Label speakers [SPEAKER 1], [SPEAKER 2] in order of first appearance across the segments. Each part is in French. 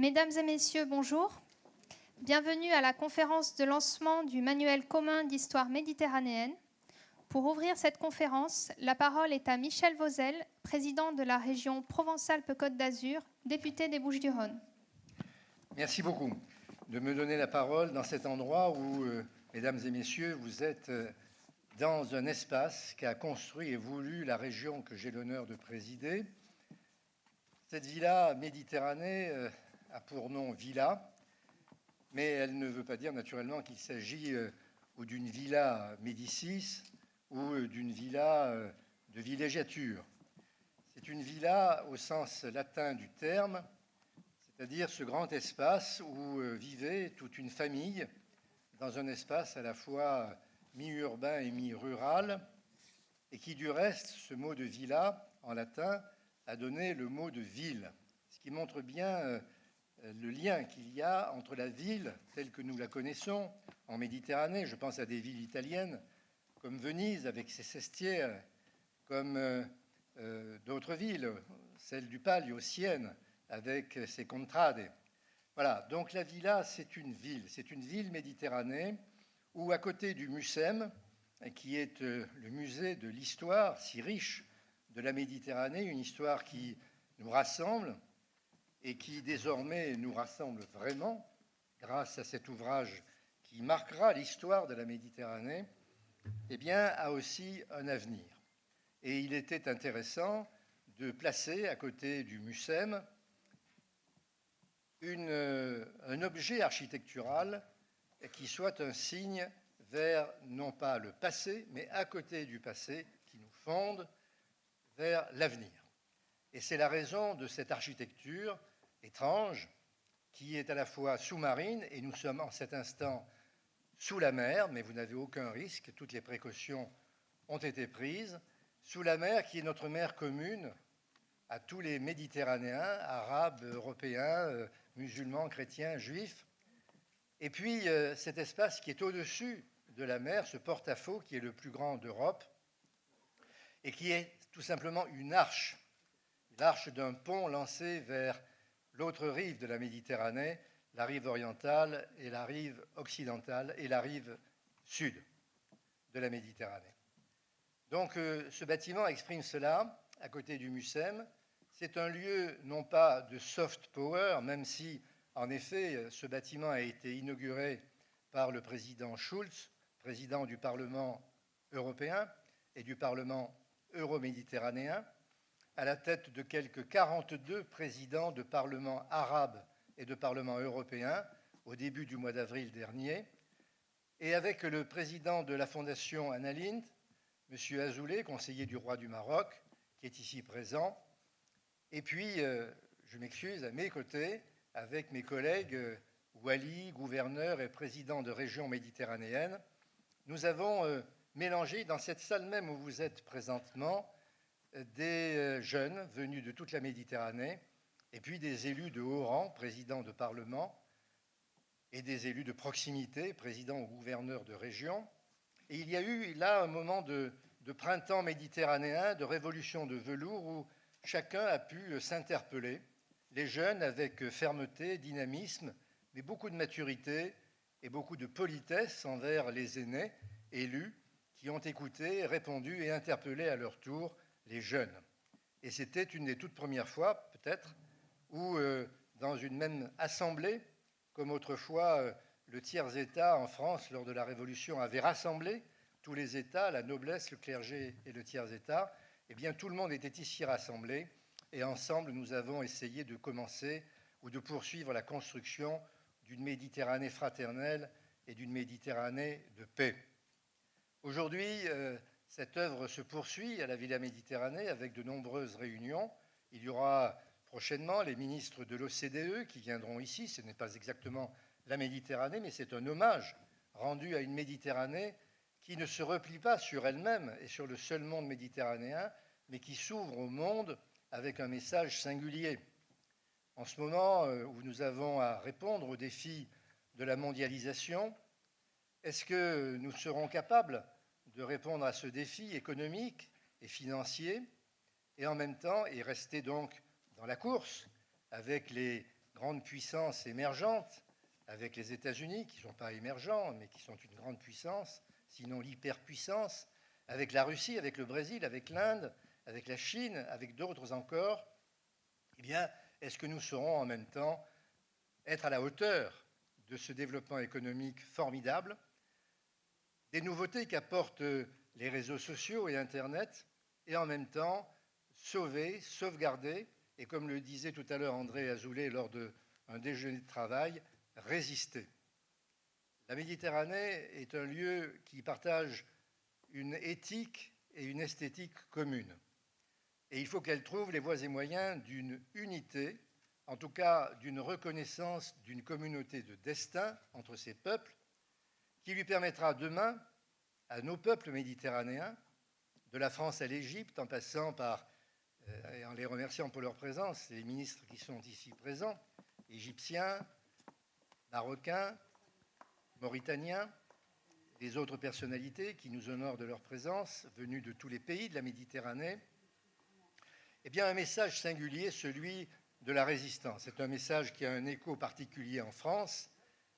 [SPEAKER 1] Mesdames et messieurs, bonjour. Bienvenue à la conférence de lancement du manuel commun d'histoire méditerranéenne. Pour ouvrir cette conférence, la parole est à Michel Vauzel, président de la région Provence-Alpes-Côte d'Azur, député des Bouches-du-Rhône.
[SPEAKER 2] Merci beaucoup de me donner la parole dans cet endroit où, mesdames et messieurs, vous êtes dans un espace qu'a construit et voulu la région que j'ai l'honneur de présider. Cette villa Méditerranée a pour nom villa, mais elle ne veut pas dire naturellement qu'il s'agit ou d'une villa Médicis ou d'une villa de villégiature. C'est une villa au sens latin du terme, c'est-à-dire ce grand espace où vivait toute une famille dans un espace à la fois mi-urbain et mi-rural, et qui du reste, ce mot de villa en latin, a donné le mot de ville, ce qui montre bien le lien qu'il y a entre la ville telle que nous la connaissons en Méditerranée. Je pense à des villes italiennes comme Venise avec ses sestières, comme d'autres villes, celle du Palio, Sienne, avec ses contrades. Voilà, donc la villa, c'est une ville méditerranée où, à côté du Mucem, qui est le musée de l'histoire si riche de la Méditerranée, une histoire qui nous rassemble et qui désormais nous rassemble vraiment grâce à cet ouvrage qui marquera l'histoire de la Méditerranée, eh bien, a aussi un avenir. Et il était intéressant de placer à côté du Mucem un objet architectural qui soit un signe vers non pas le passé, mais à côté du passé, qui nous fonde vers l'avenir. Et c'est la raison de cette architecture étrange qui est à la fois sous-marine, et nous sommes en cet instant sous la mer, mais vous n'avez aucun risque, toutes les précautions ont été prises, sous la mer qui est notre mer commune à tous les Méditerranéens, arabes, européens, musulmans, chrétiens, juifs. Et puis cet espace qui est au-dessus de la mer, ce porte-à-faux qui est le plus grand d'Europe, et qui est tout simplement une arche, l'arche d'un pont lancé vers l'autre rive de la Méditerranée, la rive orientale et la rive occidentale et la rive sud de la Méditerranée. Donc ce bâtiment exprime cela, à côté du Mucem. C'est un lieu non pas de soft power, même si, en effet, ce bâtiment a été inauguré par le président Schulz, président du Parlement européen et du Parlement euroméditerranéen, à la tête de quelques 42 présidents de parlements arabes et de parlements européens au début du mois d'avril dernier, et avec le président de la Fondation Annalint, M. Azoulay, conseiller du roi du Maroc, qui est ici présent, et puis, je m'excuse, à mes côtés, avec mes collègues Wali, gouverneurs et présidents de régions méditerranéennes, nous avons mélangé dans cette salle même où vous êtes présentement des jeunes venus de toute la Méditerranée et puis des élus de haut rang, présidents de parlement, et des élus de proximité, présidents ou gouverneurs de région. Et il y a eu là un moment de printemps méditerranéen, de révolution de velours où chacun a pu s'interpeller, les jeunes avec fermeté, dynamisme, mais beaucoup de maturité et beaucoup de politesse envers les aînés, élus, qui ont écouté, répondu et interpellé à leur tour les jeunes. Et c'était une des toutes premières fois, peut-être, où dans une même assemblée, comme autrefois le tiers-État en France, lors de la Révolution, avait rassemblé tous les États, la noblesse, le clergé et le tiers-État, eh bien, tout le monde était ici rassemblé, et ensemble, nous avons essayé de commencer ou de poursuivre la construction d'une Méditerranée fraternelle et d'une Méditerranée de paix. Aujourd'hui, cette œuvre se poursuit à la Villa Méditerranée avec de nombreuses réunions. Il y aura prochainement les ministres de l'OCDE qui viendront ici. Ce n'est pas exactement la Méditerranée, mais c'est un hommage rendu à une Méditerranée qui ne se replie pas sur elle-même et sur le seul monde méditerranéen, mais qui s'ouvre au monde avec un message singulier. En ce moment où nous avons à répondre aux défis de la mondialisation, est-ce que nous serons capables de répondre à ce défi économique et financier et en même temps, et rester donc dans la course avec les grande puissance émergente, avec les États-Unis, qui ne sont pas émergents, mais qui sont une grande puissance, sinon l'hyperpuissance, avec la Russie, avec le Brésil, avec l'Inde, avec la Chine, avec d'autres encore, eh bien, est-ce que nous saurons en même temps être à la hauteur de ce développement économique formidable, des nouveautés qu'apportent les réseaux sociaux et Internet, et en même temps sauver, sauvegarder, et comme le disait tout à l'heure André Azoulay lors d'un déjeuner de travail, résister. La Méditerranée est un lieu qui partage une éthique et une esthétique communes. Et il faut qu'elle trouve les voies et moyens d'une unité, en tout cas d'une reconnaissance d'une communauté de destin entre ces peuples, qui lui permettra demain à nos peuples méditerranéens, de la France à l'Égypte, en passant par, et en les remerciant pour leur présence, les ministres qui sont ici présents, égyptiens, marocains, mauritaniens, les autres personnalités qui nous honorent de leur présence, venues de tous les pays de la Méditerranée, eh bien un message singulier, celui de la résistance. C'est un message qui a un écho particulier en France,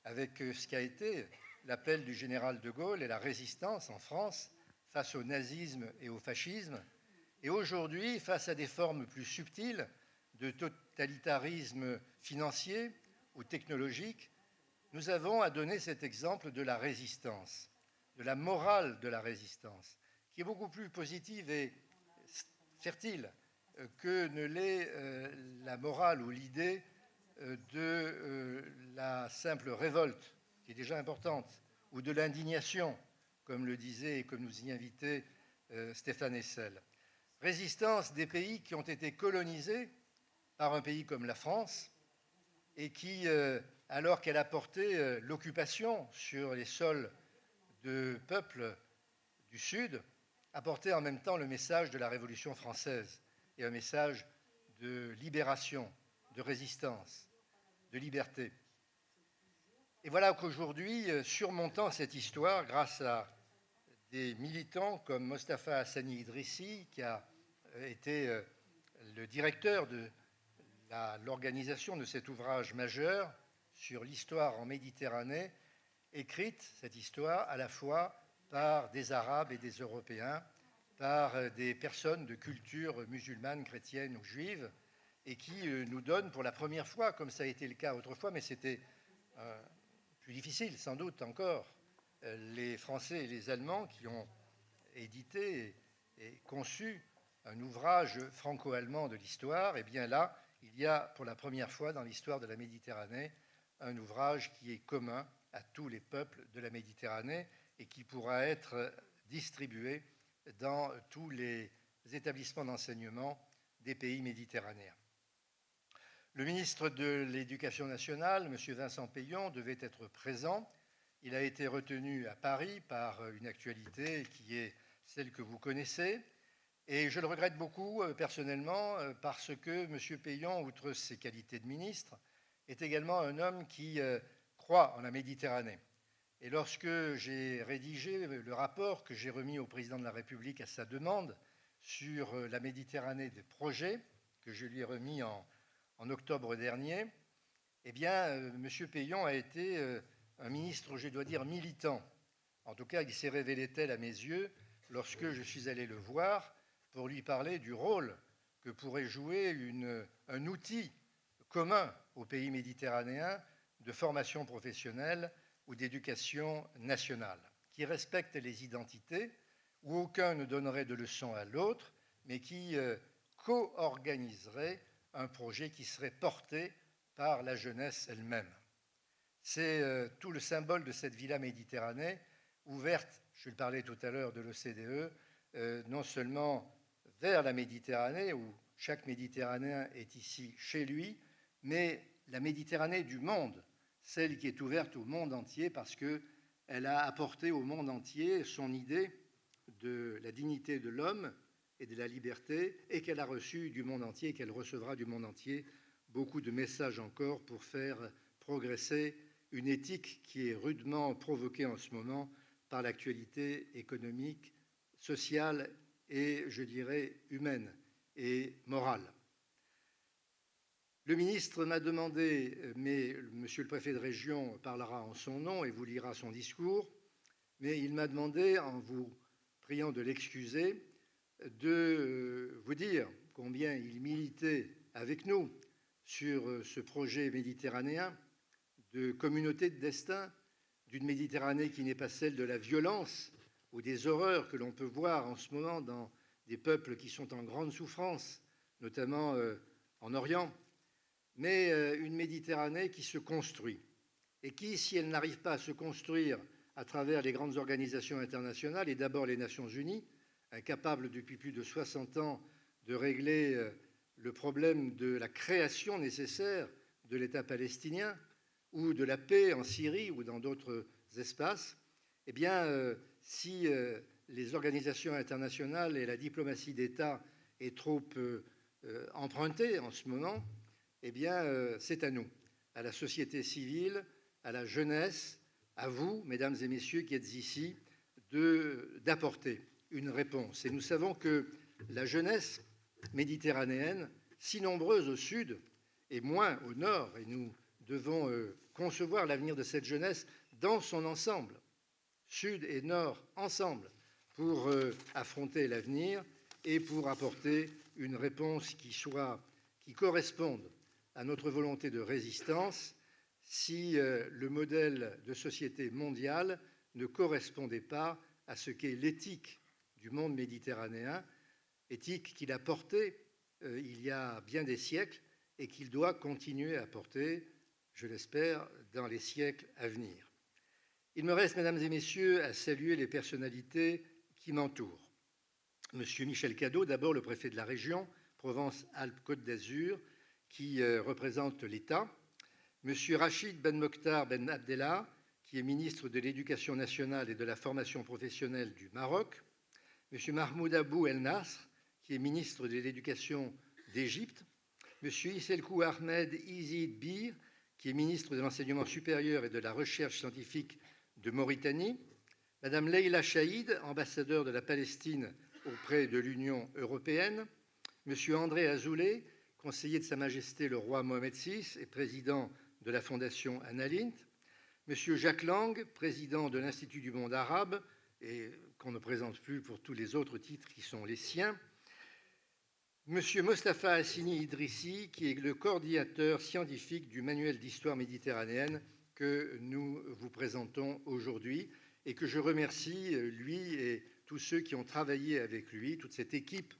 [SPEAKER 2] avec ce qu'a été l'appel du général de Gaulle et la résistance en France face au nazisme et au fascisme, et aujourd'hui, face à des formes plus subtiles de totalitarisme financier ou technologique, nous avons à donner cet exemple de la résistance, de la morale de la résistance, qui est beaucoup plus positive et fertile que ne l'est la morale ou l'idée de la simple révolte, qui est déjà importante, ou de l'indignation, comme le disait et comme nous y invitait Stéphane Hessel. Résistance des pays qui ont été colonisés par un pays comme la France et qui, alors qu'elle a porté l'occupation sur les sols de peuples du Sud, a porté en même temps le message de la Révolution française et un message de libération, de résistance, de liberté. Et voilà qu'aujourd'hui, surmontant cette histoire, grâce à des militants comme Mostafa Hassani Idrissi, qui a été le directeur de l'organisation de cet ouvrage majeur sur l'histoire en Méditerranée, écrite, cette histoire, à la fois par des Arabes et des Européens, par des personnes de culture musulmane, chrétienne ou juive, et qui nous donne pour la première fois, comme ça a été le cas autrefois, mais c'était plus difficile sans doute encore, les Français et les Allemands qui ont édité et conçu un ouvrage franco-allemand de l'histoire, et bien là, il y a pour la première fois dans l'histoire de la Méditerranée un ouvrage qui est commun à tous les peuples de la Méditerranée et qui pourra être distribué dans tous les établissements d'enseignement des pays méditerranéens. Le ministre de l'Éducation nationale, M. Vincent Peillon, devait être présent. Il a été retenu à Paris par une actualité qui est celle que vous connaissez. Et je le regrette beaucoup personnellement parce que M. Peillon, outre ses qualités de ministre, est également un homme qui croit en la Méditerranée. Et lorsque j'ai rédigé le rapport que j'ai remis au président de la République à sa demande sur la Méditerranée des projets, que je lui ai remis en octobre dernier, eh bien, M. Peillon a été un ministre, je dois dire, militant. En tout cas, il s'est révélé tel à mes yeux lorsque je suis allé le voir pour lui parler du rôle que pourrait jouer un outil commun aux pays méditerranéens de formation professionnelle ou d'éducation nationale, qui respecte les identités, où aucun ne donnerait de leçons à l'autre, mais qui co-organiserait un projet qui serait porté par la jeunesse elle-même. C'est tout le symbole de cette Villa Méditerranée, ouverte, je le parlais tout à l'heure de l'OCDE, non seulement vers la Méditerranée, où chaque Méditerranéen est ici chez lui, mais la Méditerranée du monde, celle qui est ouverte au monde entier, parce qu'elle a apporté au monde entier son idée de la dignité de l'homme et de la liberté, et qu'elle a reçu du monde entier, et qu'elle recevra du monde entier beaucoup de messages encore pour faire progresser une éthique qui est rudement provoquée en ce moment par l'actualité économique, sociale et, je dirais, humaine et morale. Le ministre m'a demandé, mais monsieur le préfet de région parlera en son nom et vous lira son discours, mais il m'a demandé, en vous priant de l'excuser, de vous dire combien il militait avec nous sur ce projet méditerranéen de communauté de destin, d'une Méditerranée qui n'est pas celle de la violence ou des horreurs que l'on peut voir en ce moment dans des peuples qui sont en grande souffrance, notamment en Orient, mais une Méditerranée qui se construit et qui, si elle n'arrive pas à se construire à travers les grandes organisations internationales, et d'abord les Nations Unies, incapables depuis plus de 60 ans de régler le problème de la création nécessaire de l'État palestinien ou de la paix en Syrie ou dans d'autres espaces, eh bien, si les organisations internationales et la diplomatie d'État est trop empruntée en ce moment, eh bien, c'est à nous, à la société civile, à la jeunesse, à vous, mesdames et messieurs qui êtes ici, d'apporter une réponse. Et nous savons que la jeunesse méditerranéenne, si nombreuse au sud et moins au nord, et nous devons concevoir l'avenir de cette jeunesse dans son ensemble, sud et nord ensemble, pour affronter l'avenir et pour apporter une réponse qui corresponde à notre volonté de résistance si le modèle de société mondiale ne correspondait pas à ce qu'est l'éthique du monde méditerranéen, éthique qu'il a portée il y a bien des siècles et qu'il doit continuer à porter, je l'espère, dans les siècles à venir. Il me reste, mesdames et messieurs, à saluer les personnalités qui m'entourent. Monsieur Michel Cadot, d'abord le préfet de la région Provence-Alpes-Côte d'Azur, qui représente l'État. Monsieur Rachid Ben Mokhtar Ben Abdellah, qui est ministre de l'Éducation nationale et de la formation professionnelle du Maroc. Monsieur Mahmoud Abou El Nasr, qui est ministre de l'Éducation d'Égypte. Monsieur Isselkou Ahmed Izid Bir, qui est ministre de l'Enseignement supérieur et de la Recherche scientifique de Mauritanie. Madame Leïla Chaïd, ambassadeur de la Palestine auprès de l'Union européenne. Monsieur André Azoulay, conseiller de Sa Majesté le roi Mohamed VI et président de la Fondation Annalint. Monsieur Jacques Lang, président de l'Institut du monde arabe, et qu'on ne présente plus pour tous les autres titres qui sont les siens. Monsieur Mostafa Hassini Idrissi, qui est le coordinateur scientifique du manuel d'histoire méditerranéenne que nous vous présentons aujourd'hui et que je remercie, lui et tous ceux qui ont travaillé avec lui, toute cette équipe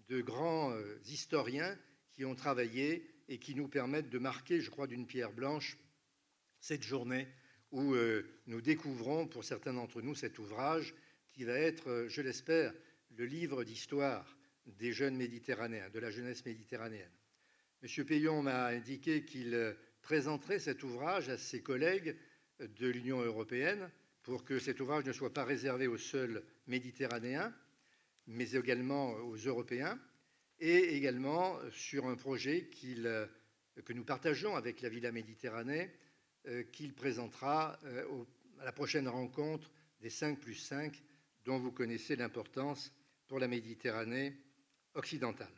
[SPEAKER 2] de grands historiens qui ont travaillé et qui nous permettent de marquer, je crois, d'une pierre blanche cette journée où nous découvrons, pour certains d'entre nous, cet ouvrage qui va être, je l'espère, le livre d'histoire des jeunes méditerranéens, de la jeunesse méditerranéenne. Monsieur Payon m'a indiqué qu'il présenterait cet ouvrage à ses collègues de l'Union européenne pour que cet ouvrage ne soit pas réservé aux seuls Méditerranéens, mais également aux Européens, et également sur un projet que nous partageons avec la Villa Méditerranée, qu'il présentera à la prochaine rencontre des 5+5, dont vous connaissez l'importance pour la Méditerranée occidentale.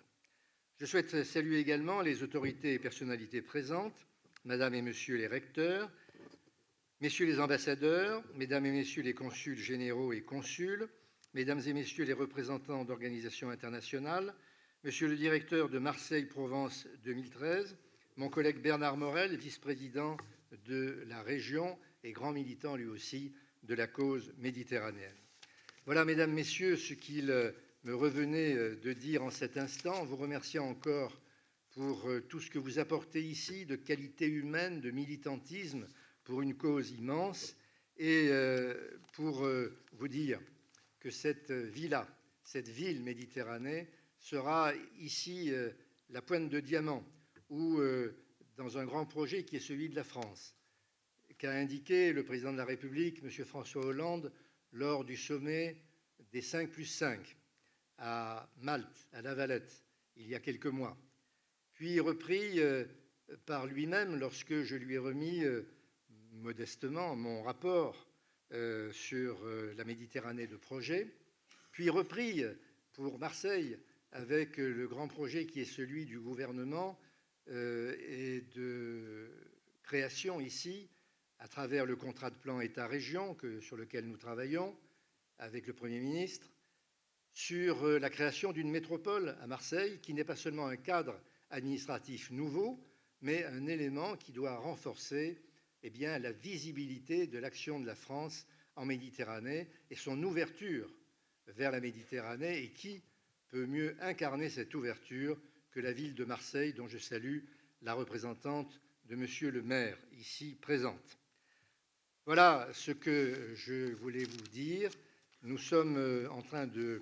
[SPEAKER 2] Je souhaite saluer également les autorités et personnalités présentes, Madame et Monsieur les recteurs, Messieurs les ambassadeurs, Mesdames et Messieurs les consuls généraux et consuls, Mesdames et Messieurs les représentants d'organisations internationales, Monsieur le directeur de Marseille-Provence 2013, mon collègue Bernard Morel, vice-président de la région et grand militant lui aussi de la cause méditerranéenne. Voilà, Mesdames, Messieurs, ce qu'il me revenait de dire en cet instant, en vous remerciant encore pour tout ce que vous apportez ici de qualité humaine, de militantisme pour une cause immense, et pour vous dire que cette ville Méditerranée, sera ici la pointe de diamant, ou dans un grand projet qui est celui de la France, qu'a indiqué le président de la République, M. François Hollande, lors du sommet des 5+5 à Malte, à La Valette, il y a quelques mois, puis repris par lui-même lorsque je lui ai remis modestement mon rapport sur la Méditerranée de projet, puis repris pour Marseille avec le grand projet qui est celui du gouvernement et de création ici, à travers le contrat de plan État-région sur lequel nous travaillons avec le Premier ministre, sur la création d'une métropole à Marseille qui n'est pas seulement un cadre administratif nouveau, mais un élément qui doit renforcer la visibilité de l'action de la France en Méditerranée et son ouverture vers la Méditerranée. Et qui peut mieux incarner cette ouverture que la ville de Marseille, dont je salue la représentante de Monsieur le maire, ici présente. Voilà ce que je voulais vous dire. Nous sommes en train de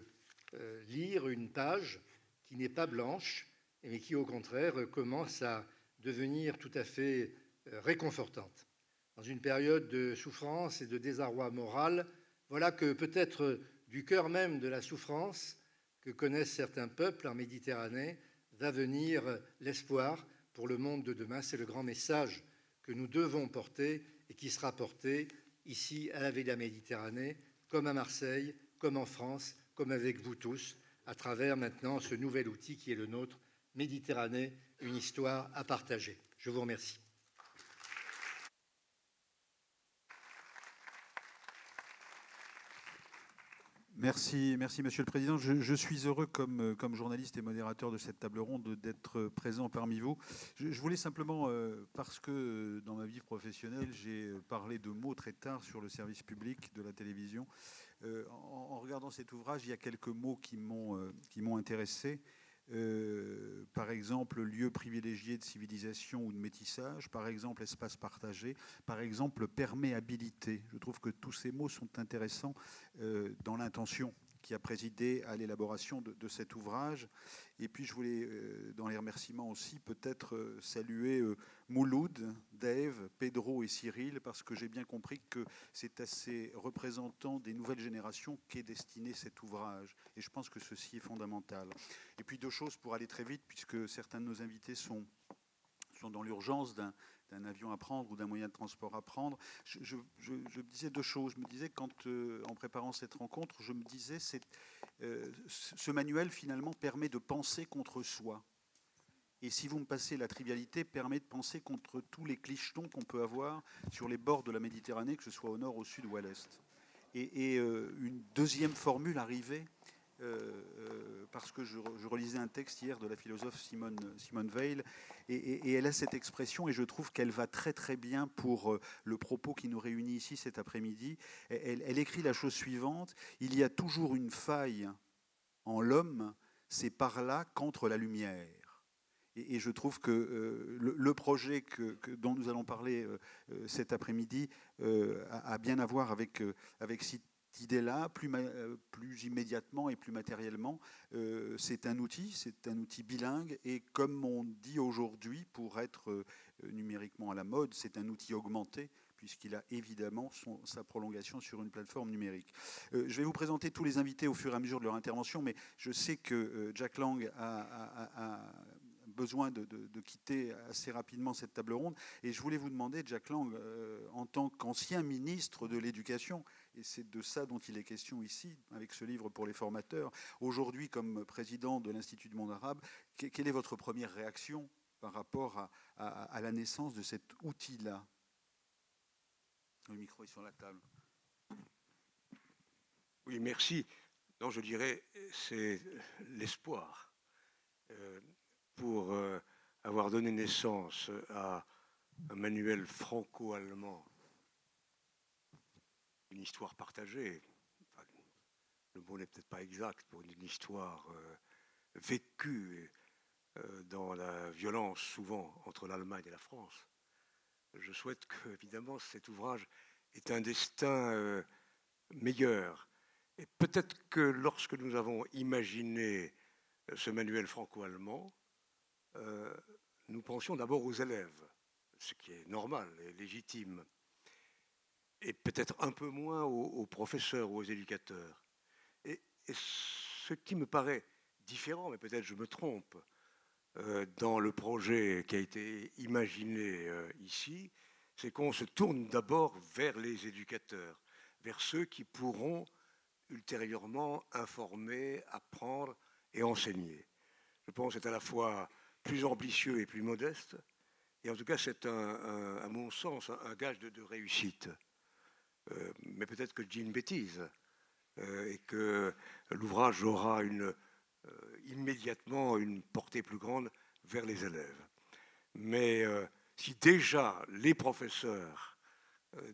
[SPEAKER 2] lire une page qui n'est pas blanche, mais qui, au contraire, commence à devenir tout à fait réconfortante. Dans une période de souffrance et de désarroi moral, voilà que peut-être du cœur même de la souffrance que connaissent certains peuples en Méditerranée va venir l'espoir pour le monde de demain. C'est le grand message que nous devons porter et qui sera porté ici à la Villa Méditerranée, comme à Marseille, comme en France, comme avec vous tous, à travers maintenant ce nouvel outil qui est le nôtre, Méditerranée, une histoire à partager. Je vous remercie.
[SPEAKER 3] Merci, Monsieur le Président. Je suis heureux, comme journaliste et modérateur de cette table ronde, d'être présent parmi vous. Je voulais simplement, parce que dans ma vie professionnelle, j'ai parlé de mots très tard sur le service public de la télévision. En regardant cet ouvrage, il y a quelques mots qui m'ont intéressé. Par exemple, lieu privilégié de civilisation ou de métissage, par exemple, espace partagé, par exemple, perméabilité. Je trouve que tous ces mots sont intéressants dans l'intention qui a présidé à l'élaboration de cet ouvrage. Et puis je voulais, dans les remerciements aussi, peut-être saluer Mouloud, Dave, Pedro et Cyril, parce que j'ai bien compris que c'est à ces représentants des nouvelles générations qu'est destiné cet ouvrage. Et je pense que ceci est fondamental. Et puis deux choses pour aller très vite, puisque certains de nos invités sont dans l'urgence d'un avion à prendre ou d'un moyen de transport à prendre. Je me disais deux choses. Je me disais, en préparant cette rencontre, je me disais, ce manuel, finalement, permet de penser contre soi. Et si vous me passez la trivialité, permet de penser contre tous les clichetons qu'on peut avoir sur les bords de la Méditerranée, que ce soit au nord, au sud ou à l'est. Et une deuxième formule arrivait, parce que je relisais un texte hier de la philosophe Simone Weil, et elle a cette expression, et je trouve qu'elle va très très bien pour le propos qui nous réunit ici cet après-midi. Elle écrit la chose suivante: il y a toujours une faille en l'homme, c'est par là qu'entre la lumière. Et je trouve que le projet dont nous allons parler cet après-midi a bien à voir avec cette idée-là, plus immédiatement et plus matériellement. C'est un outil bilingue, et comme on dit aujourd'hui, pour être numériquement à la mode, c'est un outil augmenté, puisqu'il a évidemment sa prolongation sur une plateforme numérique. Je vais vous présenter tous les invités au fur et à mesure de leur intervention, mais je sais que Jack Lang a besoin de quitter assez rapidement cette table ronde. Et je voulais vous demander, Jack Lang, en tant qu'ancien ministre de l'Éducation, et c'est de ça dont il est question ici, avec ce livre pour les formateurs, aujourd'hui comme président de l'Institut du monde arabe, quelle est votre première réaction par rapport à la naissance de cet outil-là? Le micro est sur la table.
[SPEAKER 4] Oui, merci. Non, je dirais, c'est l'espoir. Pour avoir donné naissance à un manuel franco-allemand, une histoire partagée, enfin, le mot n'est peut-être pas exact, pour une histoire vécue dans la violence souvent entre l'Allemagne et la France. Je souhaite que, évidemment, cet ouvrage ait un destin meilleur. Et peut-être que lorsque nous avons imaginé ce manuel franco-allemand, nous pensions d'abord aux élèves, ce qui est normal et légitime, et peut-être un peu moins aux professeurs ou aux éducateurs. Et ce qui me paraît différent, mais peut-être je me trompe, dans le projet qui a été imaginé ici, c'est qu'on se tourne d'abord vers les éducateurs, vers ceux qui pourront ultérieurement informer, apprendre et enseigner. Je pense que c'est à la fois plus ambitieux et plus modeste. Et en tout cas, c'est à mon sens un gage de réussite. Mais peut-être que je dis une bêtise et que l'ouvrage aura immédiatement une portée plus grande vers les élèves. Mais si déjà les professeurs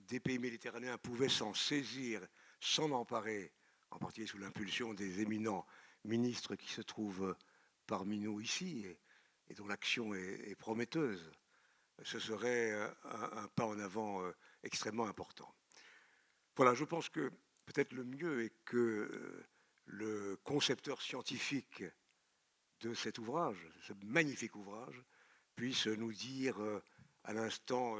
[SPEAKER 4] des pays méditerranéens pouvaient s'en saisir, s'en emparer, en particulier sous l'impulsion des éminents ministres qui se trouvent parmi nous ici et dont l'action est prometteuse, ce serait un pas en avant extrêmement important. Voilà, je pense que peut-être le mieux est que le concepteur scientifique de cet ouvrage, ce magnifique ouvrage, puisse nous dire à l'instant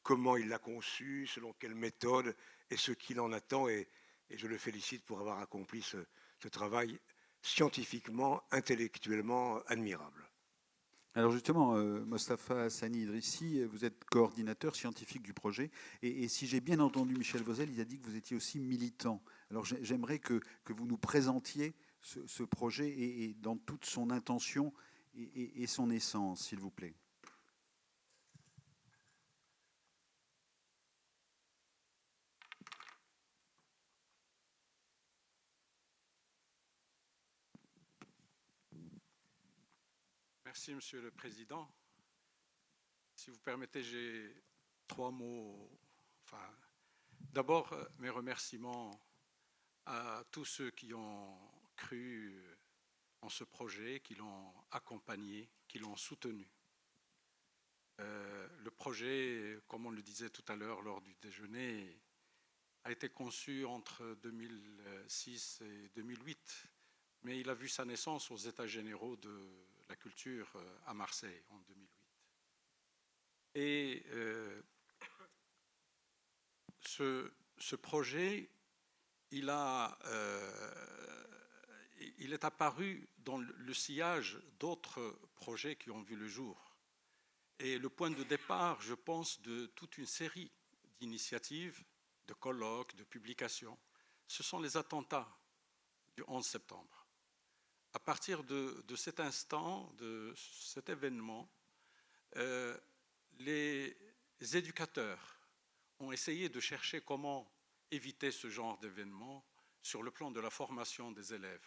[SPEAKER 4] comment il l'a conçu, selon quelle méthode et ce qu'il en attend. Et je le félicite pour avoir accompli ce travail scientifiquement, intellectuellement admirable.
[SPEAKER 3] Alors justement, Mostafa Hassani Idrissi, vous êtes coordinateur scientifique du projet. Et si j'ai bien entendu Michel Vozelle, il a dit que vous étiez aussi militant. Alors j'aimerais que vous nous présentiez ce projet et dans toute son intention et son essence, s'il vous plaît.
[SPEAKER 5] Merci, Monsieur le Président. Si vous permettez, j'ai 3 mots. D'abord, mes remerciements à tous ceux qui ont cru en ce projet, qui l'ont accompagné, qui l'ont soutenu. Le projet, comme on le disait tout à l'heure lors du déjeuner, a été conçu entre 2006 et 2008, mais il a vu sa naissance aux États généraux de la culture à Marseille en 2008. Et ce projet, il est apparu dans le sillage d'autres projets qui ont vu le jour. Et le point de départ, je pense, de toute une série d'initiatives, de colloques, de publications, ce sont les attentats du 11 septembre. À partir de cet instant, de cet événement, les éducateurs ont essayé de chercher comment éviter ce genre d'événement sur le plan de la formation des élèves.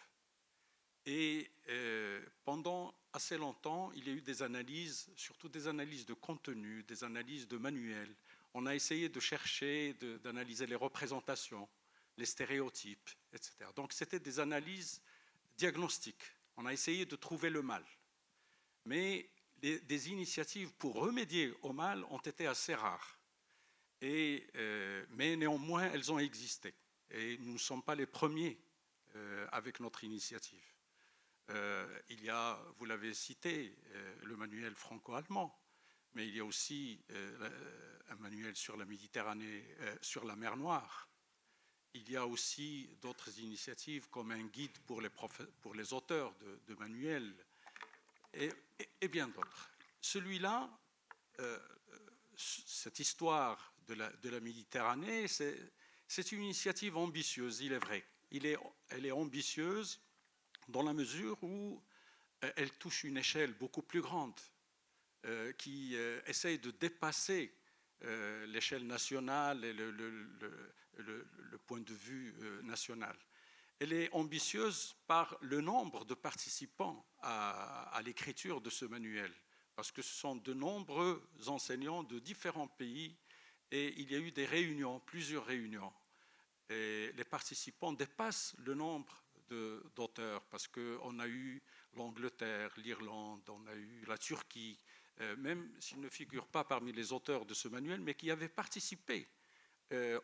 [SPEAKER 5] Et pendant assez longtemps, il y a eu des analyses, surtout des analyses de contenu, des analyses de manuels. On a essayé de chercher, d'analyser les représentations, les stéréotypes, etc. Donc c'était des analyses diagnostiques. On a essayé de trouver le mal. Mais des initiatives pour remédier au mal ont été assez rares. Mais néanmoins, elles ont existé. Et nous ne sommes pas les premiers avec notre initiative. Il y a, vous l'avez cité, le manuel franco-allemand, mais il y a aussi un manuel sur la Méditerranée, sur la mer Noire. Il y a aussi d'autres initiatives comme un guide pour les auteurs de manuels et bien d'autres. Celui-là, cette histoire de la Méditerranée, c'est une initiative ambitieuse, il est vrai. Elle est ambitieuse dans la mesure où elle touche une échelle beaucoup plus grande, qui essaye de dépasser l'échelle nationale et le point de vue national. Elle est ambitieuse par le nombre de participants à l'écriture de ce manuel, parce que ce sont de nombreux enseignants de différents pays, et il y a eu des réunions, plusieurs réunions. Et les participants dépassent le nombre d'auteurs, parce qu'on a eu l'Angleterre, l'Irlande, on a eu la Turquie, même s'ils ne figurent pas parmi les auteurs de ce manuel, mais qui avaient participé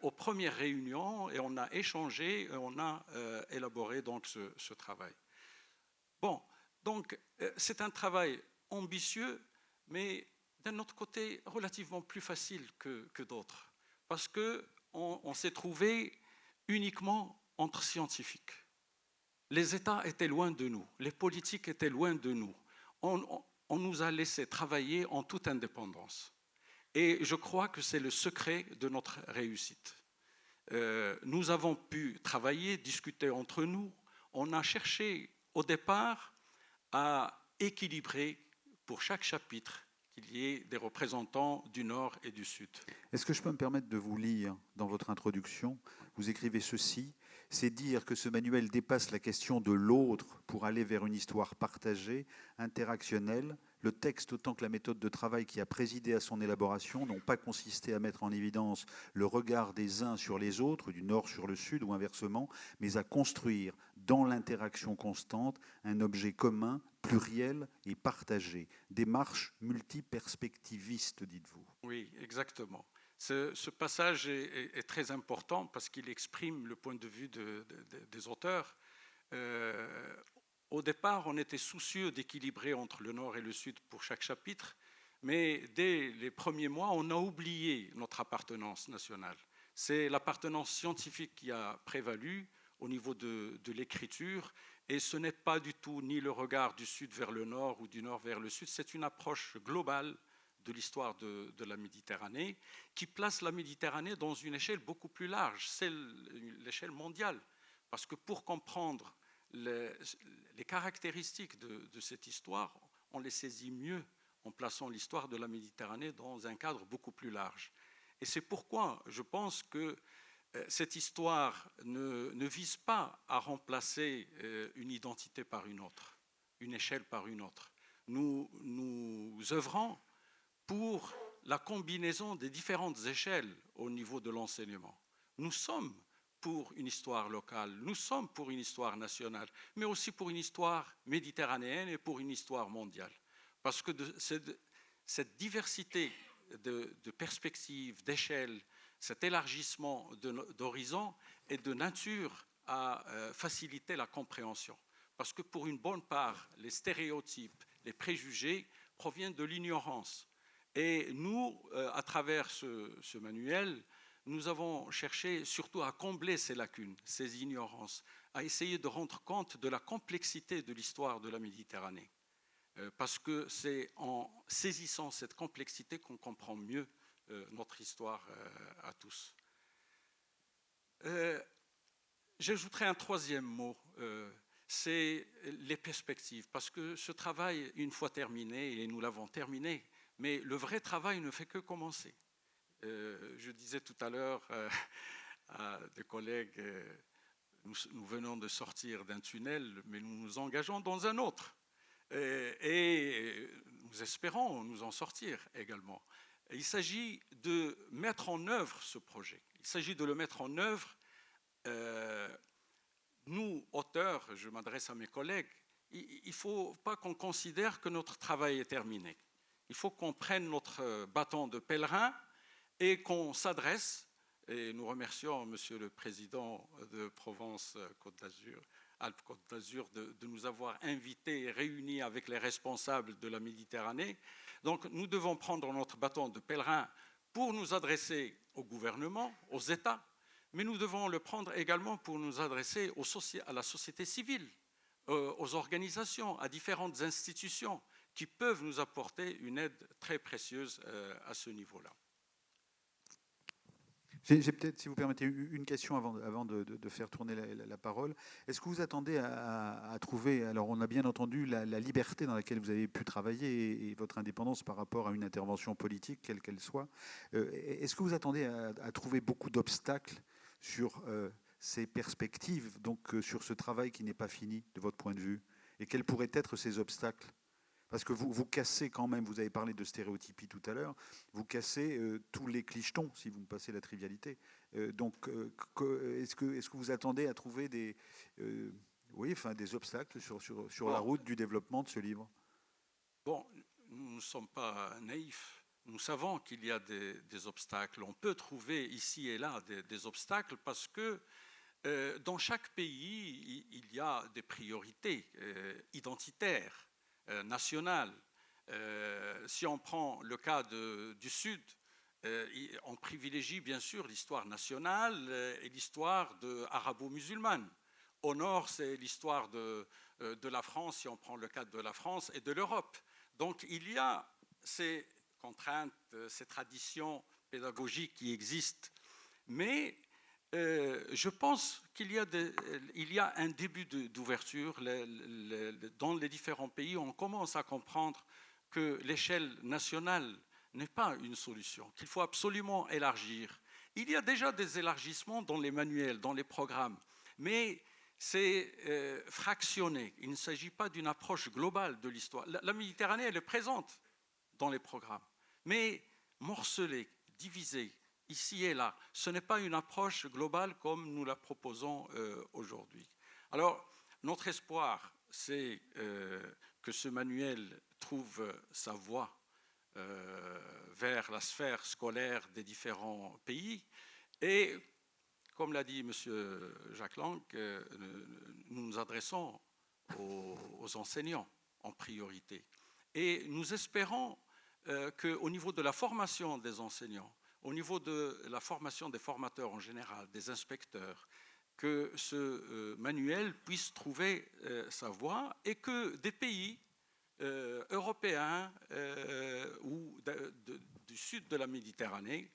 [SPEAKER 5] aux premières réunions, et on a échangé, et on a élaboré donc ce travail. Bon, donc c'est un travail ambitieux, mais d'un autre côté relativement plus facile que d'autres, parce qu'on s'est trouvé uniquement entre scientifiques. Les États étaient loin de nous, les politiques étaient loin de nous. On nous a laissé travailler en toute indépendance. Et je crois que c'est le secret de notre réussite. Nous avons pu travailler, discuter entre nous. On a cherché au départ à équilibrer pour chaque chapitre, qu'il y ait des représentants du Nord et du Sud.
[SPEAKER 3] Est-ce que je peux me permettre de vous lire dans votre introduction? Vous écrivez ceci: c'est dire que ce manuel dépasse la question de l'autre pour aller vers une histoire partagée, interactionnelle. Le texte autant que la méthode de travail qui a présidé à son élaboration n'ont pas consisté à mettre en évidence le regard des uns sur les autres, du nord sur le sud ou inversement, mais à construire dans l'interaction constante un objet commun, pluriel et partagé. Démarche multiperspectiviste, dites-vous.
[SPEAKER 5] Oui, exactement. Ce passage est très important parce qu'il exprime le point de vue des auteurs. Au départ, on était soucieux d'équilibrer entre le Nord et le Sud pour chaque chapitre, mais dès les premiers mois, on a oublié notre appartenance nationale. C'est l'appartenance scientifique qui a prévalu au niveau de l'écriture, et ce n'est pas du tout ni le regard du Sud vers le Nord ou du Nord vers le Sud, c'est une approche globale de l'histoire de la Méditerranée, qui place la Méditerranée dans une échelle beaucoup plus large, c'est l'échelle mondiale. Parce que pour comprendre les caractéristiques de cette histoire, on les saisit mieux en plaçant l'histoire de la Méditerranée dans un cadre beaucoup plus large. Et c'est pourquoi je pense que cette histoire ne vise pas à remplacer une identité par une autre, une échelle par une autre. Nous œuvrons pour la combinaison des différentes échelles au niveau de l'enseignement. Nous sommes pour une histoire locale, nous sommes pour une histoire nationale, mais aussi pour une histoire méditerranéenne et pour une histoire mondiale. Parce que cette diversité de perspectives, d'échelles, cet élargissement d'horizons est de nature à faciliter la compréhension. Parce que pour une bonne part, les stéréotypes, les préjugés proviennent de l'ignorance. Et nous, à travers ce manuel, nous avons cherché surtout à combler ces lacunes, ces ignorances, à essayer de rendre compte de la complexité de l'histoire de la Méditerranée. Parce que c'est en saisissant cette complexité qu'on comprend mieux notre histoire à tous. J'ajouterai un troisième mot, c'est les perspectives. Parce que ce travail, une fois terminé, et nous l'avons terminé, mais le vrai travail ne fait que commencer. Je disais tout à l'heure à des collègues, nous venons de sortir d'un tunnel, mais nous nous engageons dans un autre. Et nous espérons nous en sortir également. Il s'agit de mettre en œuvre ce projet. Il s'agit de le mettre en œuvre. Nous, auteurs, je m'adresse à mes collègues, il ne faut pas qu'on considère que notre travail est terminé. Il faut qu'on prenne notre bâton de pèlerin et qu'on s'adresse, et nous remercions Monsieur le Président de Provence-Côte d'Azur, Alpes-Côte d'Azur, de nous avoir invités et réunis avec les responsables de la Méditerranée. Donc nous devons prendre notre bâton de pèlerin pour nous adresser au gouvernement, aux États, mais nous devons le prendre également pour nous adresser à la société civile, aux organisations, à différentes institutions qui peuvent nous apporter une aide très précieuse à ce niveau-là.
[SPEAKER 3] J'ai peut-être, si vous permettez, une question avant de faire tourner la parole. Est-ce que vous attendez à trouver, alors on a bien entendu la liberté dans laquelle vous avez pu travailler et votre indépendance par rapport à une intervention politique, quelle qu'elle soit. Est-ce que vous attendez à trouver beaucoup d'obstacles sur ces perspectives, donc sur ce travail qui n'est pas fini de votre point de vue? Et quels pourraient être ces obstacles? Parce que vous cassez quand même, vous avez parlé de stéréotypie tout à l'heure, vous cassez tous les clichetons, si vous me passez la trivialité. Est-ce que vous attendez à trouver des obstacles sur la route du développement de ce livre?
[SPEAKER 5] Bon, nous ne sommes pas naïfs. Nous savons qu'il y a des obstacles. On peut trouver ici et là des obstacles parce que dans chaque pays, il y a des priorités identitaires, nationales. Si on prend le cas du Sud, on privilégie bien sûr l'histoire nationale et l'histoire arabo-musulmane. Au Nord, c'est l'histoire de la France, si on prend le cas de la France et de l'Europe. Donc il y a ces contraintes, ces traditions pédagogiques qui existent. Mais je pense qu'il y a un début d'ouverture. Dans les différents pays, on commence à comprendre que l'échelle nationale n'est pas une solution, qu'il faut absolument élargir. Il y a déjà des élargissements dans les manuels, dans les programmes, mais c'est fractionné. Il ne s'agit pas d'une approche globale de l'histoire. La Méditerranée, elle est présente dans les programmes, mais morcelée, divisée, ici et là. Ce n'est pas une approche globale comme nous la proposons aujourd'hui. Alors, notre espoir, c'est que ce manuel trouve sa voie vers la sphère scolaire des différents pays. Et, comme l'a dit M. Jacques Lang, nous nous adressons aux enseignants en priorité. Et nous espérons qu'au niveau de la formation des enseignants, au niveau de la formation des formateurs en général, des inspecteurs, que ce manuel puisse trouver sa voie et que des pays européens ou du sud de la Méditerranée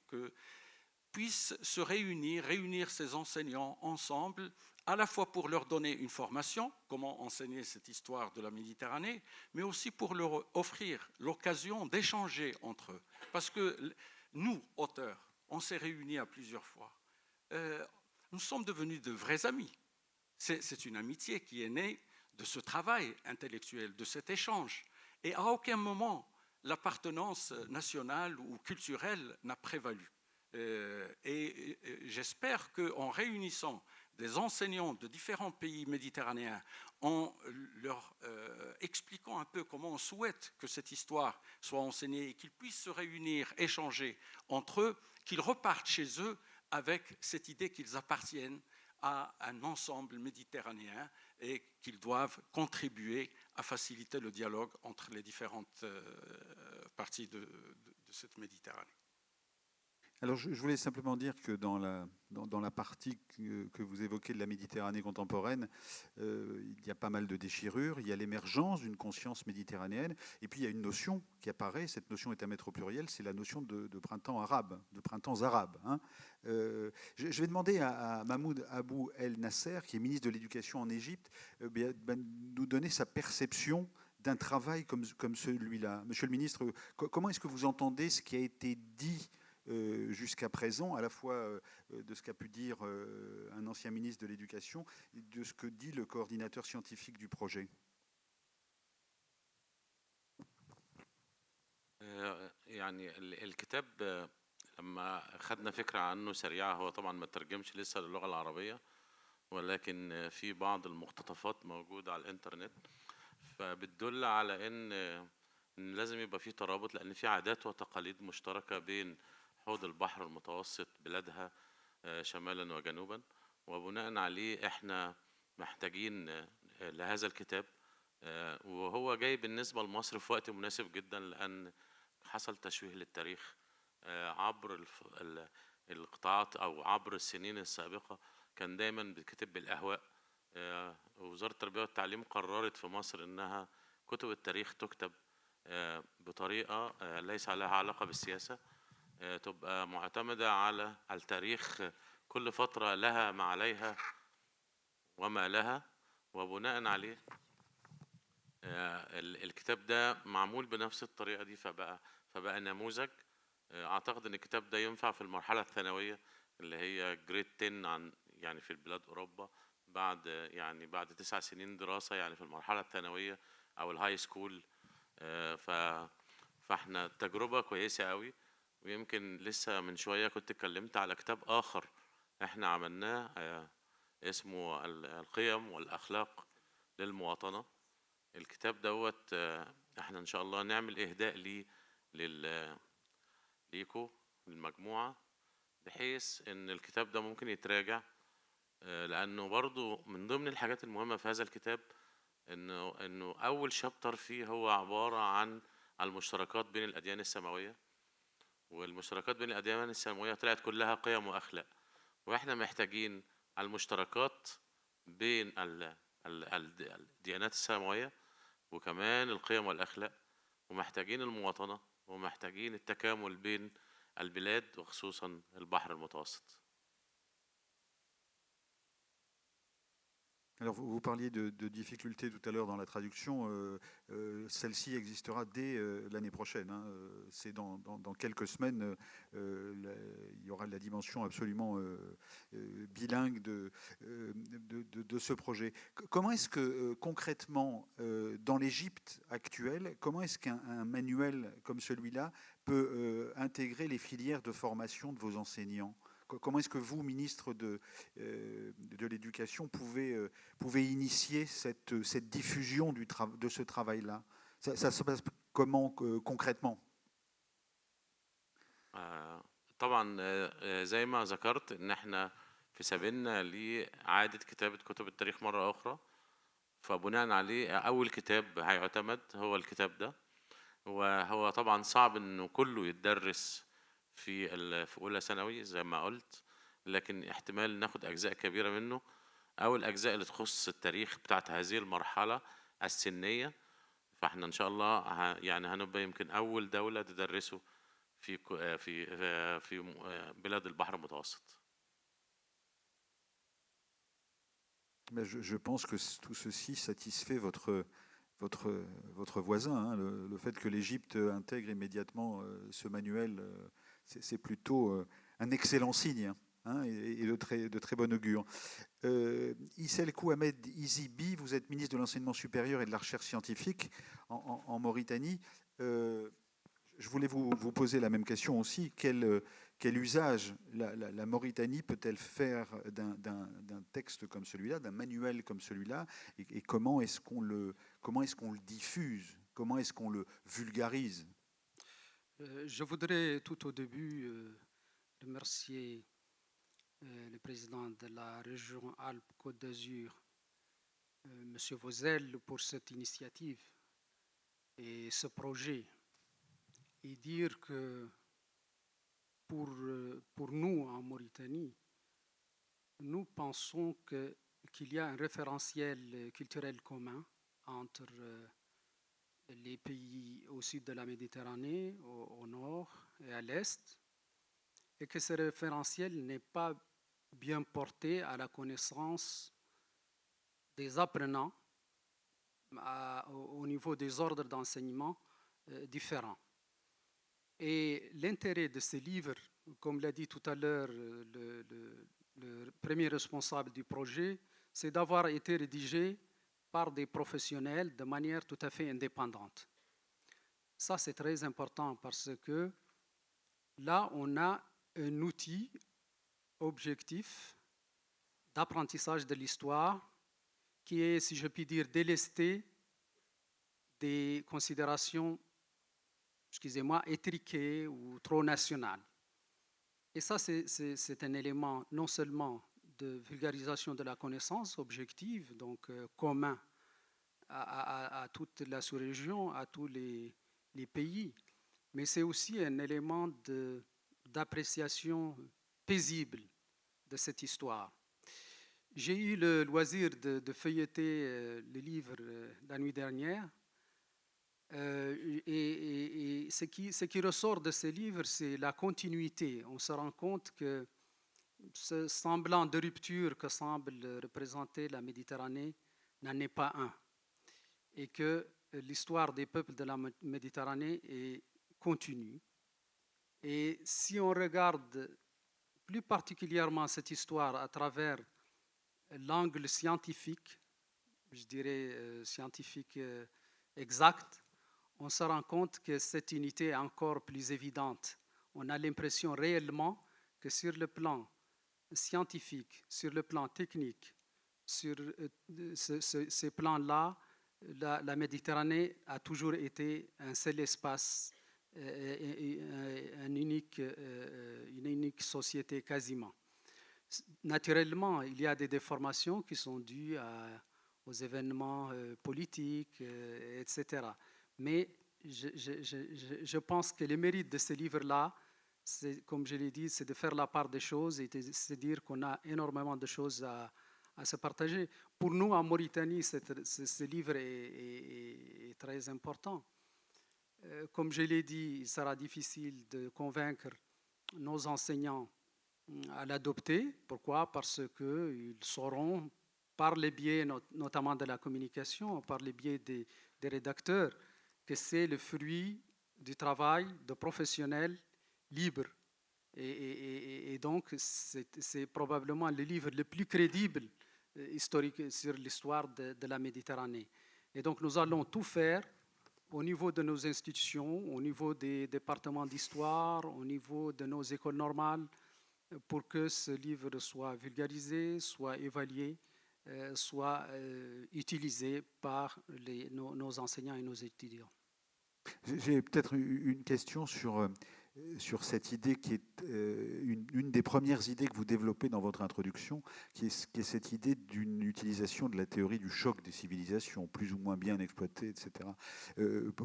[SPEAKER 5] puissent se réunir ces enseignants ensemble, à la fois pour leur donner une formation, comment enseigner cette histoire de la Méditerranée, mais aussi pour leur offrir l'occasion d'échanger entre eux. Parce que nous, auteurs, on s'est réunis à plusieurs fois. Nous sommes devenus de vrais amis. C'est une amitié qui est née de ce travail intellectuel, de cet échange. Et à aucun moment, l'appartenance nationale ou culturelle n'a prévalu. Et j'espère qu'en réunissant des enseignants de différents pays méditerranéens, en leur expliquant un peu comment on souhaite que cette histoire soit enseignée et qu'ils puissent se réunir, échanger entre eux, qu'ils repartent chez eux avec cette idée qu'ils appartiennent à un ensemble méditerranéen et qu'ils doivent contribuer à faciliter le dialogue entre les différentes parties de cette Méditerranée.
[SPEAKER 3] Alors, je voulais simplement dire que dans la partie que vous évoquez de la Méditerranée contemporaine, il y a pas mal de déchirures, il y a l'émergence d'une conscience méditerranéenne, et puis il y a une notion qui apparaît, cette notion est à mettre au pluriel, c'est la notion de printemps arabe, de printemps arabes. Hein. Je vais demander à Mahmoud Abou El Nasser, qui est ministre de l'Éducation en Égypte, nous donner sa perception d'un travail comme celui-là. Monsieur le ministre, comment est-ce que vous entendez ce qui a été dit jusqu'à présent, à la fois de ce qu'a pu dire un ancien ministre de l'Éducation et de ce que dit le coordinateur scientifique du projet?
[SPEAKER 6] يعني الكتاب لما أخذنا فكرة عنه سريعة، هو طبعا ما ترجمش لسه للغة العربية، ولكن في بعض المقتطفات موجودة على الإنترنت، فبتدل على إن لازم يبقى في ترابط، لأن في عادات وتقاليد مشتركة بين حوض البحر المتوسط بلادها شمالا وجنوبا، وبناء عليه احنا محتاجين لهذا الكتاب، وهو جاي بالنسبة لمصر في وقت مناسب جدا، لأن حصل تشويه للتاريخ عبر القطاعات أو عبر السنين السابقة. كان دايما بيتكتب بالأهواء. وزارة التربية والتعليم قررت في مصر إنها كتب التاريخ تكتب بطريقة ليس لها علاقة بالسياسة، تبقى معتمدة على التاريخ، كل فترة لها ما عليها وما لها، وبناء عليه الكتاب ده معمول بنفس الطريقة دي، فبقى نموذج. أعتقد إن الكتاب ده ينفع في المرحلة الثانوية اللي هي جريد 10 عن يعني في البلاد أوروبا، بعد 9 سنين دراسة، يعني في المرحلة الثانوية أو الهاي سكول. فاحنا تجربة كويسة قوي. ويمكن لسه من شوية كنت اتكلمت على كتاب آخر احنا عملناه اسمه القيم والأخلاق للمواطنة. الكتاب دوت احنا ان شاء الله نعمل اهداء ليه ليكو للمجموعة، بحيث ان الكتاب ده ممكن يتراجع، لانه برضو من ضمن الحاجات المهمة في هذا الكتاب انه اول شابتر فيه هو عبارة عن المشتركات بين الأديان السماوية، والمشتركات بين الأديان السماوية طلعت كلها قيم وأخلاق، وإحنا محتاجين المشتركات بين الديانات السماوية وكمان القيم والأخلاق، ومحتاجين المواطنة، ومحتاجين التكامل بين البلاد وخصوصا البحر المتوسط.
[SPEAKER 3] Alors, vous parliez de difficultés tout à l'heure dans la traduction. Celle-ci existera dès l'année prochaine. Hein. C'est dans quelques semaines. Il y aura la dimension absolument bilingue de ce projet. Comment est-ce que, concrètement, dans l'Égypte actuelle, comment est-ce qu'un manuel comme celui-là peut intégrer les filières de formation de vos enseignants ? Comment est-ce que vous, ministre de l'Éducation, pouvez initier cette diffusion de ce travail-là? Ça se passe comment concrètement?
[SPEAKER 6] طبعا زي ما ذكرت ان احنا في سبيلنا لإعادة كتابة كتب التاريخ مرة أخرى، فبناء عليه أول كتاب هيعتمد هو الكتاب ده، وهو طبعا صعب إنه كله يتدرس في أولى ثانوي زي ما قلت، لكن احتمال ناخد أجزاء كبيرة منه أو الأجزاء اللي تخص التاريخ بتاعت هذه المرحلة السنية. فاحنا إن شاء الله يعني هنبقى يمكن أول دولة تدرسه في بلاد البحر المتوسط.
[SPEAKER 3] Je pense que tout ceci satisfait votre voisin. Hein. Le fait que l'Égypte intègre immédiatement ce manuel, c'est plutôt un excellent signe, hein, et de très bon augure. Isselkou Ahmed Izibi, vous êtes ministre de l'Enseignement supérieur et de la Recherche scientifique en Mauritanie. Je voulais vous poser la même question aussi. Quel usage la Mauritanie peut-elle faire d'un texte comme celui-là, d'un manuel comme celui-là, et comment est-ce qu'on le diffuse, comment est-ce qu'on le vulgarise?
[SPEAKER 7] Je voudrais tout au début remercier le président de la région Alpes-Côte d'Azur, M. Vozelle, pour cette initiative et ce projet. Et dire que pour nous en Mauritanie, nous pensons qu'il y a un référentiel culturel commun entre les pays au sud de la Méditerranée, au nord et à l'est, et que ce référentiel n'est pas bien porté à la connaissance des apprenants au niveau des ordres d'enseignement différents. Et l'intérêt de ce livre, comme l'a dit tout à l'heure le premier responsable du projet, c'est d'avoir été rédigé par des professionnels de manière tout à fait indépendante. Ça, c'est très important parce que là, on a un outil objectif d'apprentissage de l'histoire qui est, si je puis dire, délesté des considérations, excusez-moi, étriquées ou trop nationales. Et ça, c'est un élément non seulement de vulgarisation de la connaissance objective, donc commun à toute la sous-région, à tous les pays, mais c'est aussi un élément d'appréciation paisible de cette histoire. J'ai eu le loisir de feuilleter le livre la nuit dernière, et ce qui ressort de ce livre, c'est la continuité. On se rend compte que ce semblant de rupture que semble représenter la Méditerranée n'en est pas un, et que l'histoire des peuples de la Méditerranée est continue. Et si on regarde plus particulièrement cette histoire à travers l'angle scientifique, je dirais scientifique exact, on se rend compte que cette unité est encore plus évidente. On a l'impression réellement que sur le plan scientifique, sur le plan technique, sur ces plans-là, la Méditerranée a toujours été un seul espace, une unique société quasiment. Naturellement, il y a des déformations qui sont dues aux événements politiques, etc. Mais je pense que le mérite de ce livre-là, comme je l'ai dit, c'est de faire la part des choses et de se dire qu'on a énormément de choses à se partager. Pour nous, en Mauritanie, ce livre est très important. Comme je l'ai dit, il sera difficile de convaincre nos enseignants à l'adopter. Pourquoi? Parce qu'ils sauront par les biais notamment de la communication, par les biais des rédacteurs, que c'est le fruit du travail de professionnels libres. Et donc, c'est probablement le livre le plus crédible historique sur l'histoire de la Méditerranée. Et donc, nous allons tout faire au niveau de nos institutions, au niveau des départements d'histoire, au niveau de nos écoles normales, pour que ce livre soit vulgarisé, soit évalué, soit utilisé par nos enseignants et nos étudiants.
[SPEAKER 3] J'ai peut-être une question sur cette idée qui est une des premières idées que vous développez dans votre introduction, qui est cette idée d'une utilisation de la théorie du choc des civilisations, plus ou moins bien exploitée, etc.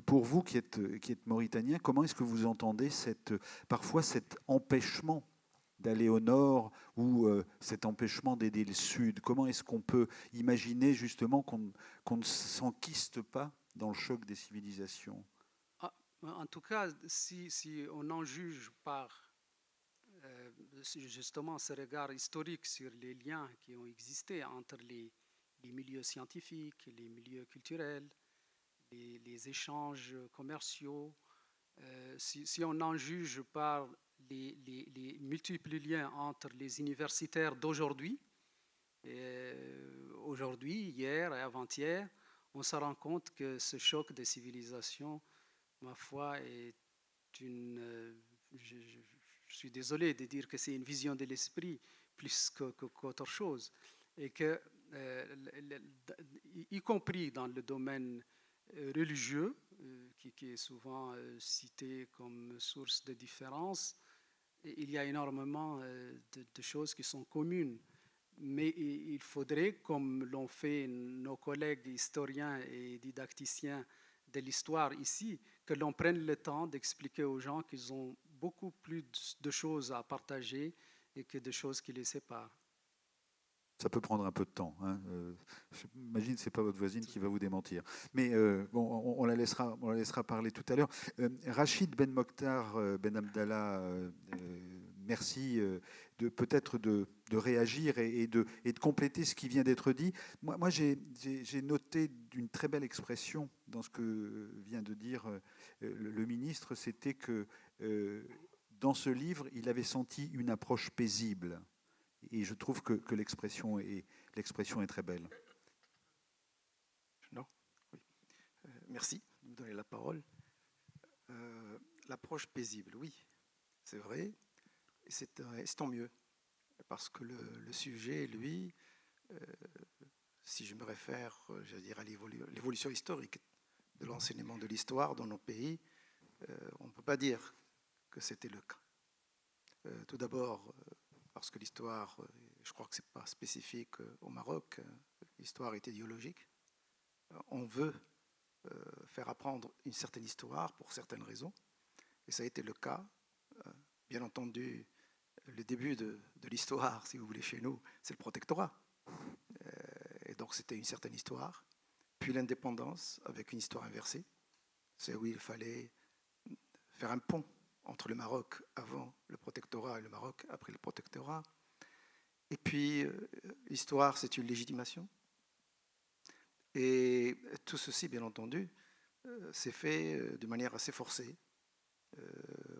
[SPEAKER 3] Pour vous qui êtes mauritanien, comment est-ce que vous entendez parfois cet empêchement d'aller au nord ou cet empêchement d'aider le sud? Comment est-ce qu'on peut imaginer justement qu'on ne s'enquiste pas dans le choc des civilisations?
[SPEAKER 7] En tout cas, si on en juge par justement ce regard historique sur les liens qui ont existé entre les milieux scientifiques, les milieux culturels, les échanges commerciaux, si on en juge par les multiples liens entre les universitaires d'aujourd'hui, hier et avant-hier, on se rend compte que ce choc des civilisations, ma foi, est je suis désolé de dire que c'est une vision de l'esprit plus qu'autre chose. Et que, y compris dans le domaine religieux, qui est souvent cité comme source de différence, il y a énormément de choses qui sont communes. Mais il faudrait, comme l'ont fait nos collègues historiens et didacticiens de l'histoire ici, que l'on prenne le temps d'expliquer aux gens qu'ils ont beaucoup plus de choses à partager et que de choses qui les séparent.
[SPEAKER 3] Ça peut prendre un peu de temps. Hein. J'imagine que ce n'est pas votre voisine qui va vous démentir. Mais bon, on la laissera parler tout à l'heure. Rachid Ben Mokhtar Ben Abdallah, merci peut-être de réagir et de compléter ce qui vient d'être dit. Moi j'ai noté une très belle expression dans ce que vient de dire le ministre, c'était que dans ce livre, il avait senti une approche paisible. Et je trouve que l'expression est très belle.
[SPEAKER 8] Non, oui. Merci de me donner la parole. L'approche paisible, oui, c'est vrai, et c'est tant mieux, parce que le sujet, lui, si je me réfère, je veux dire, à l'évolution historique de l'enseignement de l'histoire dans nos pays, on ne peut pas dire que c'était le cas. Tout d'abord, parce que l'histoire, je crois que ce n'est pas spécifique au Maroc, l'histoire est idéologique. On veut faire apprendre une certaine histoire pour certaines raisons, et ça a été le cas. Bien entendu, le début de l'histoire, si vous voulez, chez nous, c'est le protectorat. Et donc c'était une certaine histoire. Puis l'indépendance, avec une histoire inversée. C'est où il fallait faire un pont entre le Maroc avant le protectorat et le Maroc après le protectorat. Et puis, l'histoire, c'est une légitimation. Et tout ceci, bien entendu, s'est fait de manière assez forcée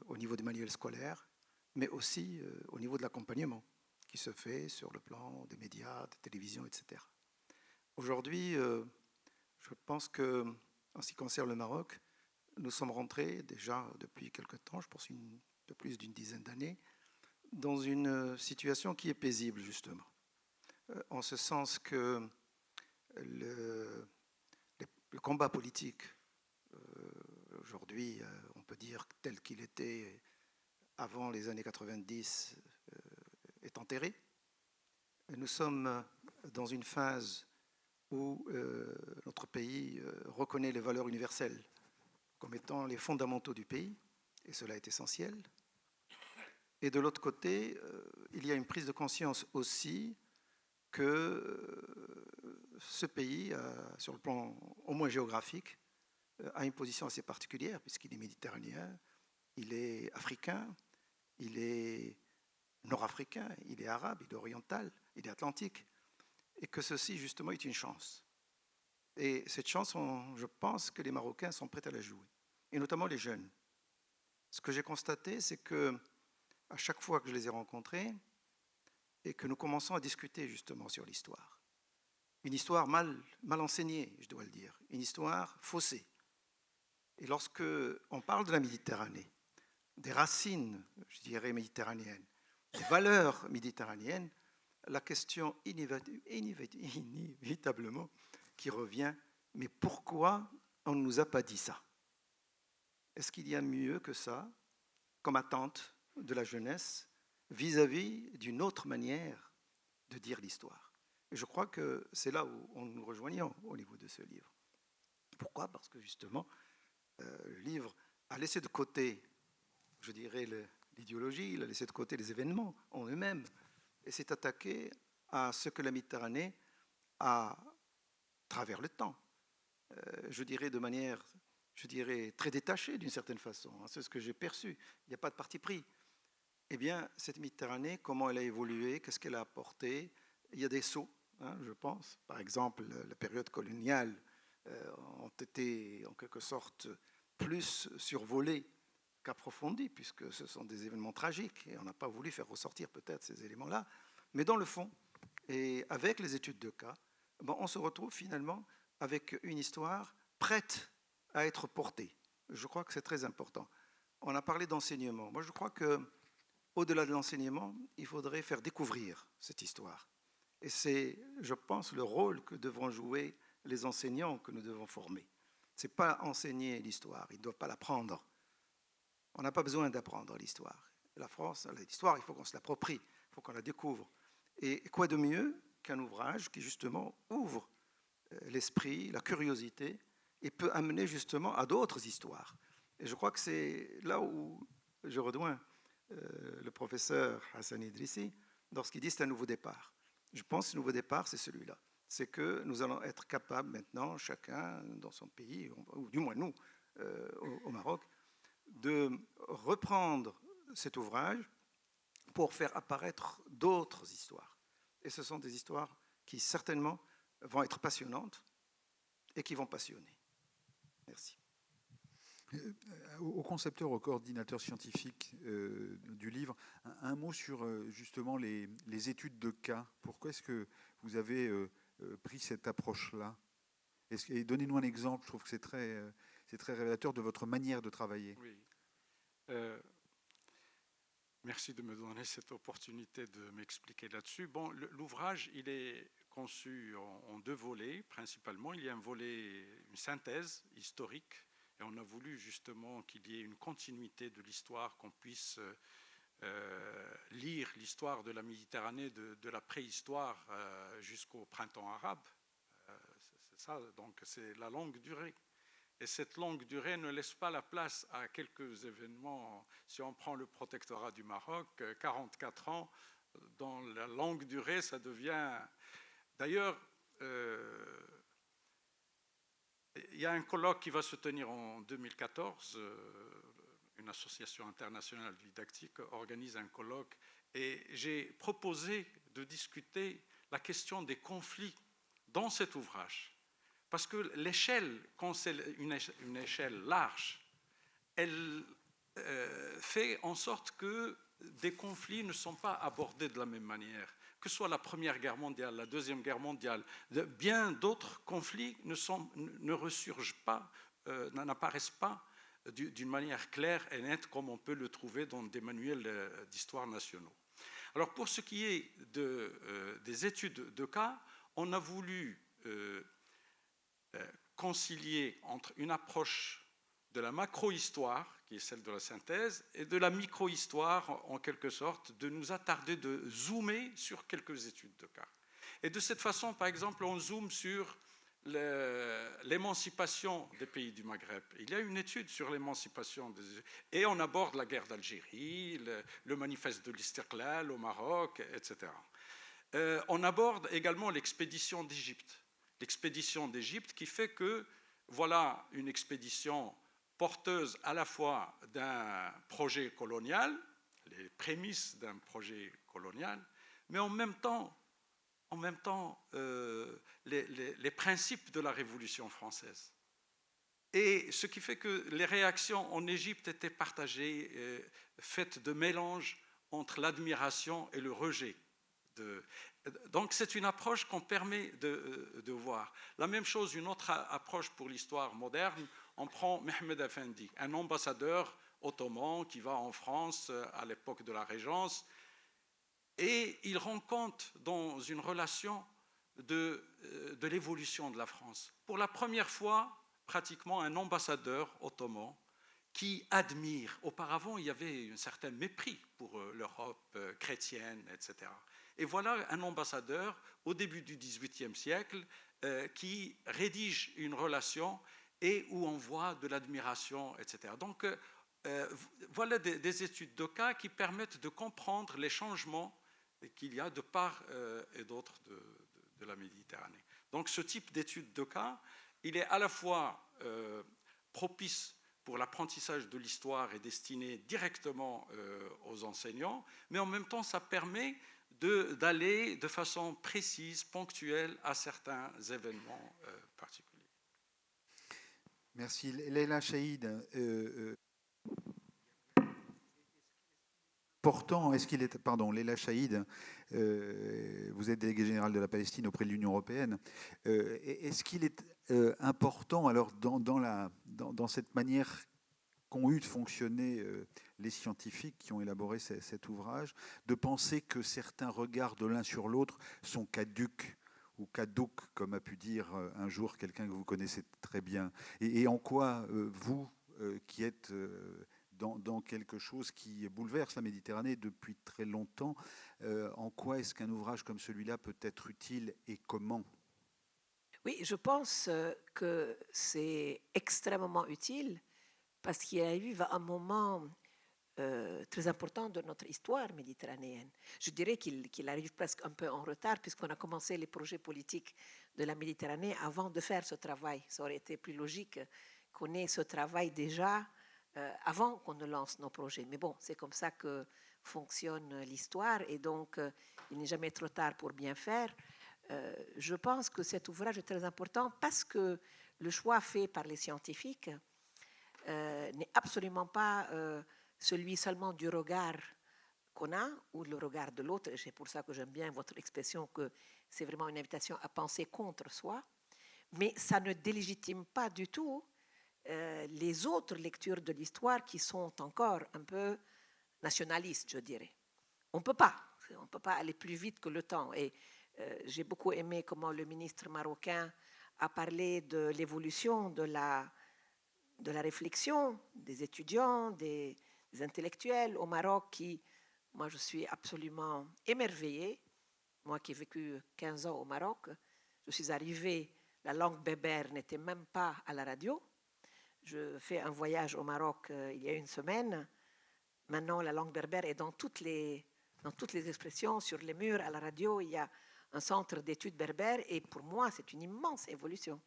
[SPEAKER 8] au niveau des manuels scolaires, mais aussi au niveau de l'accompagnement qui se fait sur le plan des médias, de télévision, etc. Aujourd'hui, je pense que, en ce qui concerne le Maroc, nous sommes rentrés déjà depuis quelque temps, je pense de plus d'une dizaine d'années, dans une situation qui est paisible, justement. En ce sens que le combat politique, aujourd'hui, on peut dire tel qu'il était avant les années 90, est enterré. Nous sommes dans une phase où notre pays reconnaît les valeurs universelles comme étant les fondamentaux du pays, et cela est essentiel. Et de l'autre côté, il y a une prise de conscience aussi que ce pays, sur le plan au moins géographique, a une position assez particulière, puisqu'il est méditerranéen, il est africain, il est nord-africain, il est arabe, il est oriental, il est atlantique. et que ceci, justement, est une chance. Et cette chance, je pense que les Marocains sont prêts à la jouer, et notamment les jeunes. Ce que j'ai constaté, c'est que à chaque fois que je les ai rencontrés et que nous commençons à discuter justement sur l'histoire, une histoire mal enseignée, je dois le dire, une histoire faussée. Et lorsque on parle de la Méditerranée, des racines, je dirais, méditerranéennes, des valeurs méditerranéennes, la question inévitablement qui revient, mais pourquoi on ne nous a pas dit ça? Est-ce qu'il y a mieux que ça comme attente de la jeunesse vis-à-vis d'une autre manière de dire l'histoire? Et je crois que c'est là où on nous rejoignons au niveau de ce livre. Pourquoi? Parce que justement, le livre a laissé de côté, je dirais, l'idéologie, il a laissé de côté les événements en eux-mêmes et s'est attaqué à ce que la Méditerranée a travers le temps, je dirais de manière, très détachée d'une certaine façon. C'est ce que j'ai perçu. Il n'y a pas de parti pris. Eh bien, cette Méditerranée, comment elle a évolué, qu'est-ce qu'elle a apporté? Il y a des sauts, je pense. Par exemple, la période coloniale ont été en quelque sorte plus survolées qu'approfondies, puisque ce sont des événements tragiques et on n'a pas voulu faire ressortir peut-être ces éléments-là. Mais dans le fond, et avec les études de cas, on se retrouve finalement avec une histoire prête à être portée. Je crois que c'est très important. On a parlé d'enseignement. Moi, je crois qu'au-delà de l'enseignement, il faudrait faire découvrir cette histoire. Et c'est, je pense, le rôle que devront jouer les enseignants que nous devons former. Ce n'est pas enseigner l'histoire, ils ne doivent pas l'apprendre. On n'a pas besoin d'apprendre l'histoire. La France, l'histoire, il faut qu'on se l'approprie, il faut qu'on la découvre. Et quoi de mieux qu'un ouvrage qui, justement, ouvre l'esprit, la curiosité, et peut amener, justement, à d'autres histoires. Et je crois que c'est là où je rejoins le professeur Hassan Idrissi lorsqu'il dit que c'est un nouveau départ. Je pense que ce nouveau départ, c'est celui-là. C'est que nous allons être capables maintenant, chacun dans son pays, ou du moins nous, au Maroc, de reprendre cet ouvrage pour faire apparaître d'autres histoires. Et ce sont des histoires qui certainement vont être passionnantes et qui vont passionner. Merci.
[SPEAKER 3] Au concepteur, au coordinateur scientifique du livre, un mot sur justement les études de cas. Pourquoi est-ce que vous avez pris cette approche-là? Et donnez-nous un exemple, je trouve que c'est très révélateur de votre manière de travailler.
[SPEAKER 5] Oui. Merci de me donner cette opportunité de m'expliquer là-dessus. Bon, l'ouvrage, il est conçu en deux volets, principalement. Il y a un volet, une synthèse historique, et on a voulu justement qu'il y ait une continuité de l'histoire, qu'on puisse lire l'histoire de la Méditerranée, de la préhistoire jusqu'au printemps arabe. C'est ça, donc c'est la longue durée. Et cette longue durée ne laisse pas la place à quelques événements. Si on prend le protectorat du Maroc, 44 ans, dans la longue durée, ça devient... D'ailleurs, il y a un colloque qui va se tenir en 2014. Une association internationale didactique organise un colloque. Et j'ai proposé de discuter la question des conflits dans cet ouvrage. Parce que l'échelle, quand c'est une échelle large, elle fait en sorte que des conflits ne sont pas abordés de la même manière. Que ce soit la Première Guerre mondiale, la Deuxième Guerre mondiale, bien d'autres conflits ne ressurgent pas, n'apparaissent pas d'une manière claire et nette comme on peut le trouver dans des manuels d'histoire nationaux. Alors pour ce qui est des études de cas, on a voulu concilier entre une approche de la macro-histoire, qui est celle de la synthèse, et de la micro-histoire, en quelque sorte, de nous attarder, de zoomer sur quelques études de cas. Et de cette façon, par exemple, on zoome sur l'émancipation des pays du Maghreb. Il y a une étude sur l'émancipation et on aborde la guerre d'Algérie, le manifeste de l'Istiqlal au Maroc, etc. On aborde également l'expédition d'Égypte. L'expédition d'Égypte qui fait que voilà une expédition porteuse à la fois d'un projet colonial, les prémices d'un projet colonial, mais en même temps en même temps les principes de la Révolution française. Et ce qui fait que les réactions en Égypte étaient partagées, faites de mélange entre l'admiration et le rejet. Donc c'est une approche qu'on permet de voir. La même chose, une autre approche pour l'histoire moderne, on prend Mehmed Effendi, un ambassadeur ottoman qui va en France à l'époque de la Régence, et il rend compte dans une relation de l'évolution de la France. Pour la première fois, pratiquement un ambassadeur ottoman qui admire. Auparavant, il y avait un certain mépris pour l'Europe chrétienne, etc. Et voilà un ambassadeur au début du XVIIIe siècle qui rédige une relation et où on voit de l'admiration, etc. Donc, voilà des études de cas qui permettent de comprendre les changements qu'il y a de part et d'autre de la Méditerranée. Donc, ce type d'études de cas, il est à la fois propice pour l'apprentissage de l'histoire et destiné directement aux enseignants, mais en même temps, ça permet d'aller de façon précise, ponctuelle, à certains événements particuliers.
[SPEAKER 3] Merci. Leila Chaïd, Leila Chaïd, vous êtes délégué général de la Palestine auprès de l'Union européenne. Est-ce qu'il est important, alors, dans cette manière qu'ont eu de fonctionner les scientifiques qui ont élaboré cet ouvrage, de penser que certains regards de l'un sur l'autre sont caducs ou caducs, comme a pu dire un jour quelqu'un que vous connaissez très bien. Et en quoi vous, qui êtes dans quelque chose qui bouleverse la Méditerranée depuis très longtemps, en quoi est-ce qu'un ouvrage comme celui-là peut être utile et comment ?
[SPEAKER 9] Oui, je pense que c'est extrêmement utile parce qu'il y a eu un moment très important de notre histoire méditerranéenne. Je dirais qu'il arrive presque un peu en retard puisqu'on a commencé les projets politiques de la Méditerranée avant de faire ce travail. Ça aurait été plus logique qu'on ait ce travail déjà avant qu'on ne lance nos projets. Mais bon, c'est comme ça que fonctionne l'histoire et donc il n'est jamais trop tard pour bien faire. Je pense que cet ouvrage est très important parce que le choix fait par les scientifiques n'est absolument pas celui seulement du regard qu'on a ou le regard de l'autre. C'est pour ça que j'aime bien votre expression que c'est vraiment une invitation à penser contre soi. Mais ça ne délégitime pas du tout les autres lectures de l'histoire qui sont encore un peu nationalistes, je dirais. On ne peut pas aller plus vite que le temps. Et j'ai beaucoup aimé comment le ministre marocain a parlé de l'évolution de la réflexion des étudiants, des intellectuels au Maroc moi je suis absolument émerveillée. Moi qui ai vécu 15 ans au Maroc, je suis arrivée, la langue berbère n'était même pas à la radio. Je fais un voyage au Maroc il y a une semaine. Maintenant, la langue berbère est dans toutes les expressions, sur les murs, à la radio, il y a un centre d'études berbères et pour moi, c'est une immense évolution.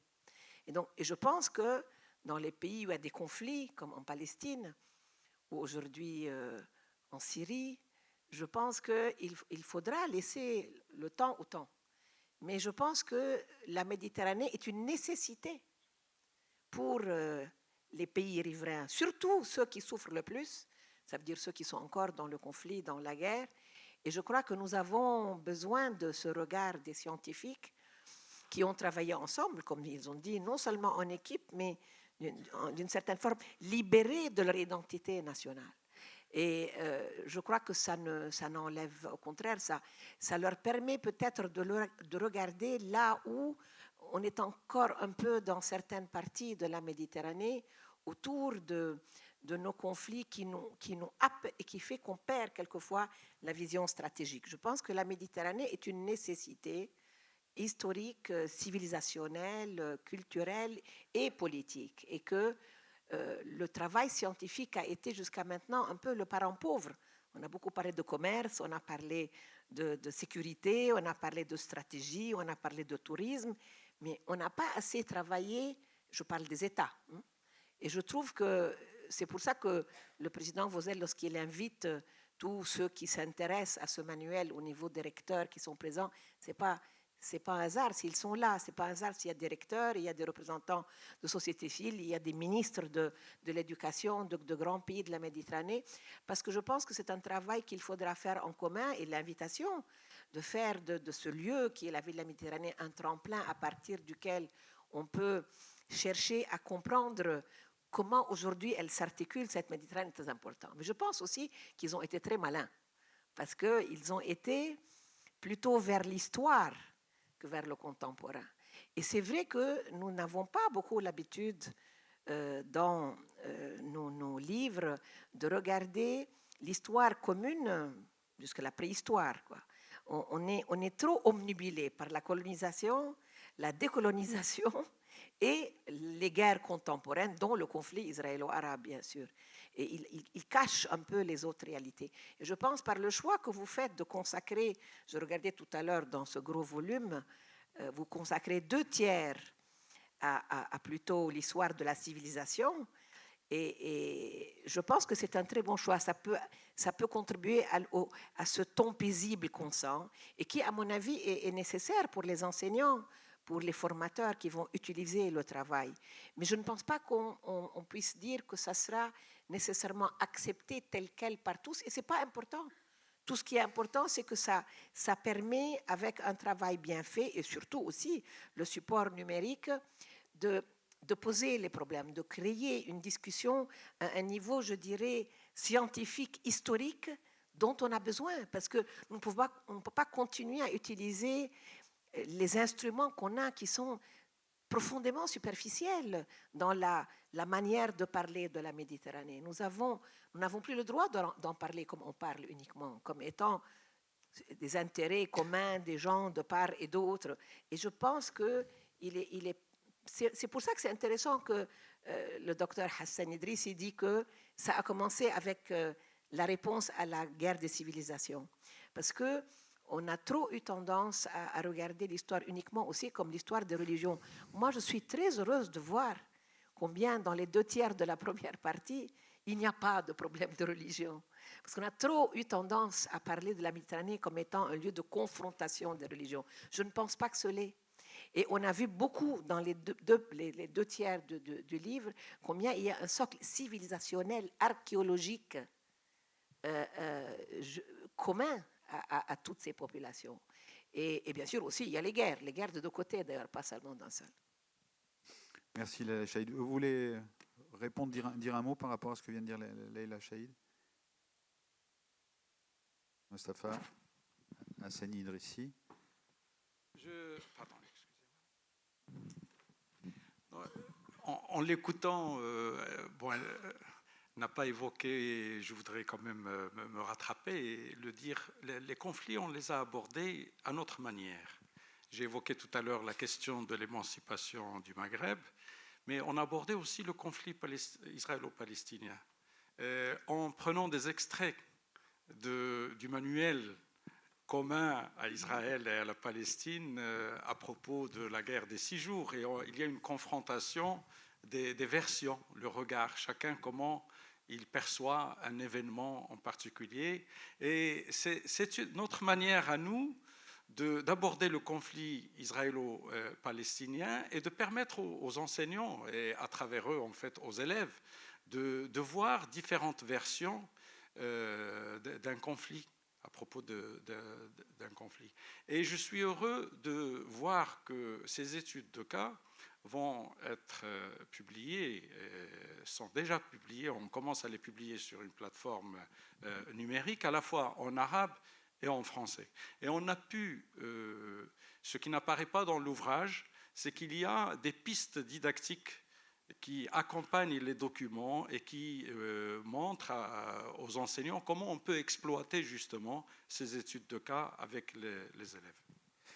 [SPEAKER 9] Et je pense que dans les pays où il y a des conflits, comme en Palestine, ou aujourd'hui en Syrie, je pense qu'il faudra laisser le temps au temps. Mais je pense que la Méditerranée est une nécessité pour les pays riverains, surtout ceux qui souffrent le plus, ça veut dire ceux qui sont encore dans le conflit, dans la guerre. Et je crois que nous avons besoin de ce regard des scientifiques qui ont travaillé ensemble, comme ils ont dit, non seulement en équipe, mais d'une certaine forme, libérés de leur identité nationale. Et je crois que ça n'enlève, au contraire, ça leur permet peut-être de regarder là où on est encore un peu dans certaines parties de la Méditerranée, autour de nos conflits qui nous happent et qui fait qu'on perd quelquefois la vision stratégique. Je pense que la Méditerranée est une nécessité historique, civilisationnelle, culturelle et politique, et que le travail scientifique a été jusqu'à maintenant un peu le parent pauvre. On a beaucoup parlé de commerce, on a parlé de sécurité, on a parlé de stratégie, on a parlé de tourisme, mais on n'a pas assez travaillé, je parle des États. Et je trouve que c'est pour ça que le président Vosel, lorsqu'il invite tous ceux qui s'intéressent à ce manuel au niveau des recteurs qui sont présents, c'est pas un hasard s'ils sont là, c'est pas un hasard s'il y a des recteurs, il y a des représentants de société civile, il y a des ministres de l'éducation de grands pays de la Méditerranée, parce que je pense que c'est un travail qu'il faudra faire en commun, et l'invitation de faire de ce lieu qui est la ville de la Méditerranée un tremplin à partir duquel on peut chercher à comprendre comment aujourd'hui elle s'articule, cette Méditerranée, est très important. Mais je pense aussi qu'ils ont été très malins, parce qu'ils ont été plutôt vers l'histoire que vers le contemporain. Et c'est vrai que nous n'avons pas beaucoup l'habitude dans nos livres de regarder l'histoire commune jusqu'à la préhistoire, quoi. On est trop omnubilé par la colonisation, la décolonisation et les guerres contemporaines, dont le conflit israélo-arabe, bien sûr. Et il cache un peu les autres réalités. Et je pense, par le choix que vous faites de consacrer, je regardais tout à l'heure dans ce gros volume, vous consacrez 2/3 à plutôt l'histoire de la civilisation. Et je pense que c'est un très bon choix. Ça peut contribuer à ce ton paisible qu'on sent et qui, à mon avis, est nécessaire pour les enseignants, pour les formateurs qui vont utiliser le travail. Mais je ne pense pas qu'on puisse dire que ça sera nécessairement accepté tel quel par tous, et ce n'est pas important. Tout ce qui est important, c'est que ça permet, avec un travail bien fait, et surtout aussi le support numérique, de poser les problèmes, de créer une discussion à un niveau, je dirais, scientifique, historique, dont on a besoin, parce que on ne peut pas continuer à utiliser les instruments qu'on a qui sont profondément superficiels dans la manière de parler de la Méditerranée. Nous n'avons plus le droit d'en parler comme on parle uniquement, comme étant des intérêts communs des gens de part et d'autre. Et je pense que c'est pour ça que c'est intéressant que le docteur Hassan Idrissi dit que ça a commencé avec la réponse à la guerre des civilisations. Parce qu'on a trop eu tendance à regarder l'histoire uniquement aussi comme l'histoire des religions. Moi, je suis très heureuse de voir combien dans les 2/3 de la première partie, il n'y a pas de problème de religion. Parce qu'on a trop eu tendance à parler de la Méditerranée comme étant un lieu de confrontation des religions. Je ne pense pas que ce l'est. Et on a vu beaucoup dans les 2/3 du livre combien il y a un socle civilisationnel, archéologique commun à toutes ces populations. Et bien sûr aussi, il y a les guerres de deux côtés d'ailleurs, pas seulement d'un seul.
[SPEAKER 3] Merci Leïla Chahid. Vous voulez répondre, dire un mot par rapport à ce que vient de dire Leïla Chahid? Mostafa Hassani Idrissi.
[SPEAKER 5] Pardon, excusez-moi. En l'écoutant, elle n'a pas évoqué, je voudrais quand même me rattraper et le dire, les conflits, on les a abordés à notre manière. J'ai évoqué tout à l'heure la question de l'émancipation du Maghreb, mais on a abordé aussi le conflit israélo-palestinien en prenant des extraits du manuel commun à Israël et à la Palestine à propos de la guerre des 6 jours. Et il y a une confrontation des versions, le regard, chacun comment il perçoit un événement en particulier. Et c'est notre manière à nous d'aborder le conflit israélo-palestinien et de permettre aux enseignants et à travers eux, en fait, aux élèves, de voir différentes versions d'un conflit, à propos d'un conflit. Et je suis heureux de voir que ces études de cas vont être publiées, sont déjà publiées, on commence à les publier sur une plateforme numérique, à la fois en arabe et en français. Et on a pu, ce qui n'apparaît pas dans l'ouvrage, c'est qu'il y a des pistes didactiques qui accompagnent les documents et qui montrent aux enseignants comment on peut exploiter justement ces études de cas avec les élèves.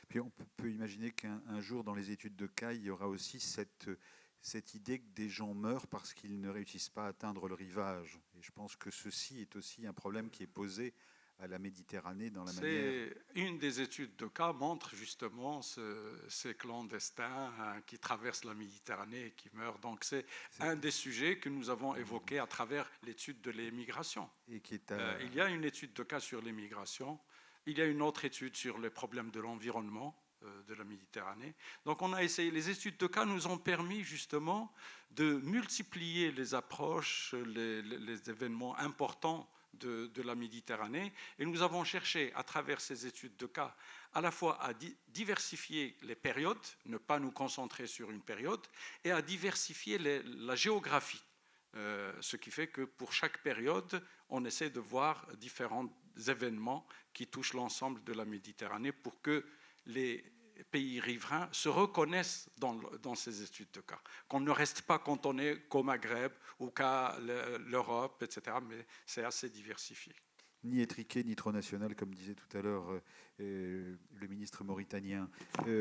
[SPEAKER 3] Puis on peut imaginer qu'un jour, dans les études de cas, il y aura aussi cette idée que des gens meurent parce qu'ils ne réussissent pas à atteindre le rivage. Et je pense que ceci est aussi un problème qui est posé à la Méditerranée dans la manière...
[SPEAKER 5] Une des études de cas montre justement ces clandestins qui traversent la Méditerranée et qui meurent. Donc c'est un des sujets que nous avons évoqué à travers l'étude de l'immigration.
[SPEAKER 3] Il
[SPEAKER 5] y a une étude de cas sur l'immigration, il y a une autre étude sur les problèmes de l'environnement de la Méditerranée. Donc on a essayé, les études de cas nous ont permis justement de multiplier les approches, les événements importants de la Méditerranée, et nous avons cherché à travers ces études de cas à la fois à diversifier les périodes, ne pas nous concentrer sur une période, et à diversifier la géographie. Ce qui fait que pour chaque période, on essaie de voir différents événements qui touchent l'ensemble de la Méditerranée pour que les pays riverains se reconnaissent dans ces études de cas. Qu'on ne reste pas cantonné qu'au Maghreb ou qu'à l'Europe, etc., mais c'est assez diversifié.
[SPEAKER 3] Ni étriqué, ni trop national, comme disait tout à l'heure le ministre mauritanien.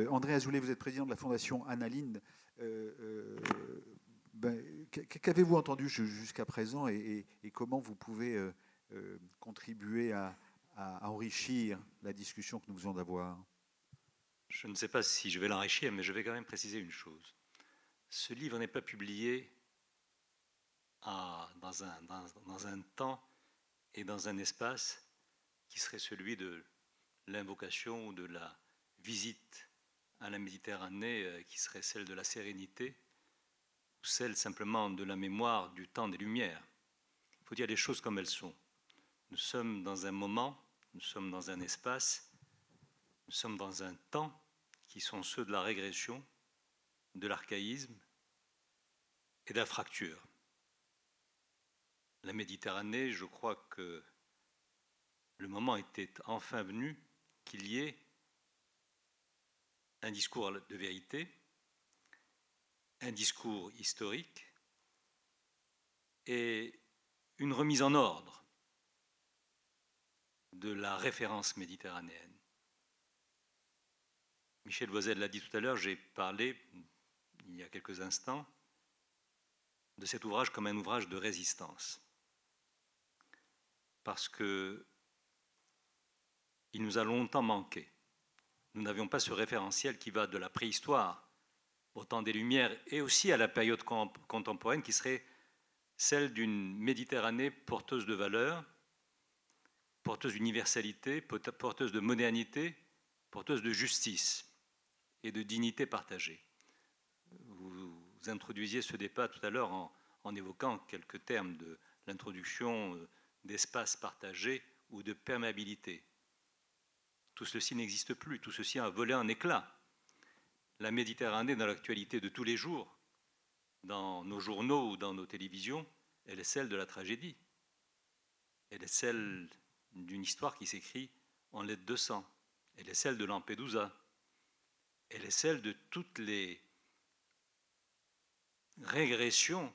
[SPEAKER 3] André Azoulay, vous êtes président de la Fondation Annalinde. Qu'avez-vous entendu jusqu'à présent et comment vous pouvez contribuer à enrichir la discussion que nous venons d'avoir?
[SPEAKER 10] Je ne sais pas si je vais l'enrichir, mais je vais quand même préciser une chose. Ce livre n'est pas publié dans un temps et dans un espace qui serait celui de l'invocation ou de la visite à la Méditerranée, qui serait celle de la sérénité, ou celle simplement de la mémoire du temps des Lumières. Il faut dire les choses comme elles sont. Nous sommes dans un moment, nous sommes dans un espace, nous sommes dans un temps qui sont ceux de la régression, de l'archaïsme et de la fracture. La Méditerranée, je crois que le moment était enfin venu qu'il y ait un discours de vérité, un discours historique et une remise en ordre de la référence méditerranéenne. Michel Vozel l'a dit tout à l'heure, j'ai parlé, il y a quelques instants, de cet ouvrage comme un ouvrage de résistance. Parce que il nous a longtemps manqué. Nous n'avions pas ce référentiel qui va de la préhistoire au temps des Lumières et aussi à la période contemporaine qui serait celle d'une Méditerranée porteuse de valeurs, porteuse d'universalité, porteuse de modernité, porteuse de justice et de dignité partagée. Vous introduisiez ce débat tout à l'heure en évoquant quelques termes de l'introduction d'espace partagé ou de perméabilité. Tout ceci n'existe plus, tout ceci a volé en éclats. La Méditerranée, dans l'actualité de tous les jours, dans nos journaux ou dans nos télévisions, elle est celle de la tragédie. Elle est celle d'une histoire qui s'écrit en lettres de sang. Elle est celle de Lampedusa. Elle est celle de toutes les régressions,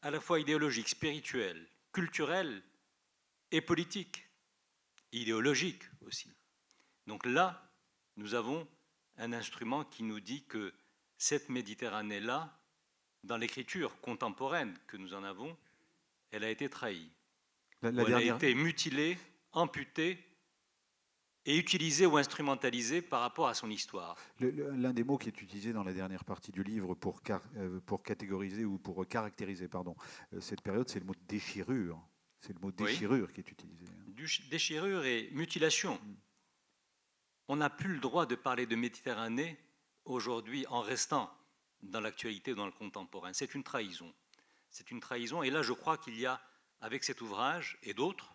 [SPEAKER 10] à la fois idéologiques, spirituelles, culturelles et politiques, idéologiques aussi. Donc là, nous avons un instrument qui nous dit que cette Méditerranée-là, dans l'écriture contemporaine que nous en avons, elle a été trahie. Elle a été mutilée, amputée et utilisée ou instrumentalisée par rapport à son histoire.
[SPEAKER 3] L'un des mots qui est utilisé dans la dernière partie du livre pour catégoriser ou pour caractériser cette période, c'est le mot déchirure. C'est le mot déchirure qui est utilisé.
[SPEAKER 10] Déchirure et mutilation. On n'a plus le droit de parler de Méditerranée aujourd'hui en restant dans l'actualité, dans le contemporain. C'est une trahison. C'est une trahison. Et là, je crois qu'il y a, avec cet ouvrage et d'autres,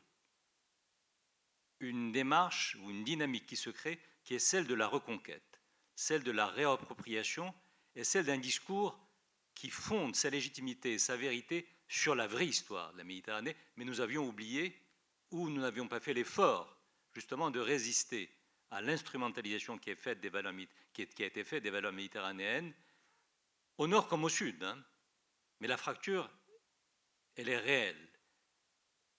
[SPEAKER 10] une démarche ou une dynamique qui se crée, qui est celle de la reconquête, celle de la réappropriation et celle d'un discours qui fonde sa légitimité et sa vérité sur la vraie histoire de la Méditerranée. Mais nous avions oublié, ou nous n'avions pas fait l'effort, justement, de résister à l'instrumentalisation qui a été faite des valeurs méditerranéennes, au nord comme au sud. Mais la fracture, elle est réelle.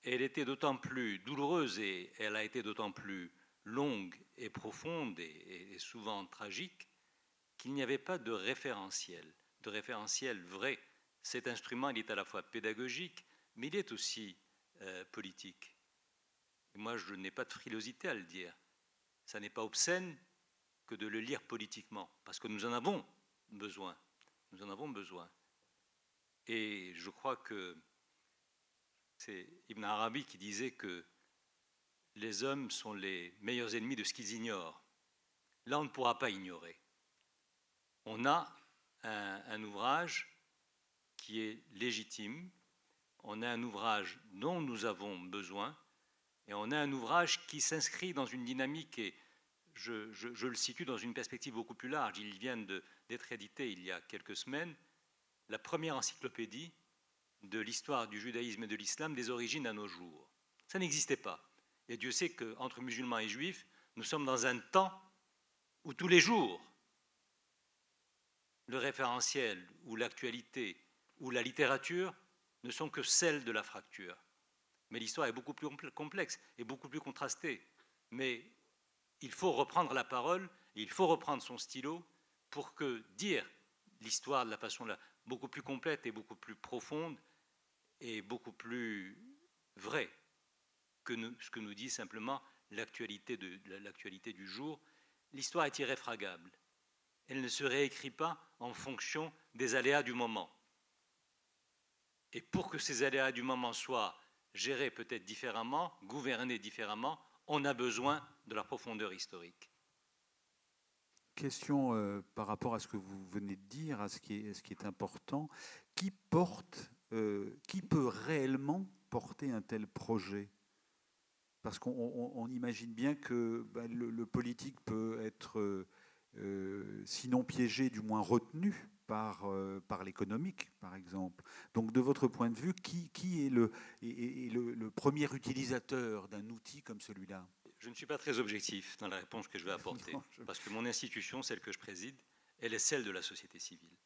[SPEAKER 10] Elle était d'autant plus douloureuse et elle a été d'autant plus longue et profonde et souvent tragique qu'il n'y avait pas de référentiel vrai. Cet instrument, il est à la fois pédagogique, mais il est aussi politique. moi je n'ai pas de frilosité à le dire. Ça n'est pas obscène que de le lire politiquement, parce que nous en avons besoin. Nous en avons besoin. Et je crois que c'est Ibn Arabi qui disait que les hommes sont les meilleurs ennemis de ce qu'ils ignorent. Là, on ne pourra pas ignorer. On a un ouvrage qui est légitime, on a un ouvrage dont nous avons besoin, et on a un ouvrage qui s'inscrit dans une dynamique, et je le situe dans une perspective beaucoup plus large. Il vient d'être édité il y a quelques semaines, la première encyclopédie de l'histoire du judaïsme et de l'islam des origines à nos jours. Ça n'existait pas. Et Dieu sait qu'entre musulmans et juifs, nous sommes dans un temps où tous les jours, le référentiel ou l'actualité ou la littérature ne sont que celles de la fracture. Mais l'histoire est beaucoup plus complexe et beaucoup plus contrastée. Mais il faut reprendre la parole, et il faut reprendre son stylo pour que dire l'histoire de la façon beaucoup plus complète et beaucoup plus profonde et beaucoup plus vraie que ce que nous dit simplement l'actualité du jour. L'histoire est irréfragable. Elle ne se réécrit pas en fonction des aléas du moment. Et pour que ces aléas du moment soient gérés peut-être différemment, gouvernés différemment, on a besoin de la profondeur historique.
[SPEAKER 3] Question par rapport à ce que vous venez de dire, à ce qui est important. Qui peut réellement porter un tel projet ? Parce qu'on imagine bien que le politique peut être, sinon piégé, du moins retenu par l'économique, par exemple. Donc, de votre point de vue, qui est le premier utilisateur d'un outil comme celui-là ?
[SPEAKER 10] Je ne suis pas très objectif dans la réponse que je vais apporter, parce que mon institution, celle que je préside, elle est celle de la société civile.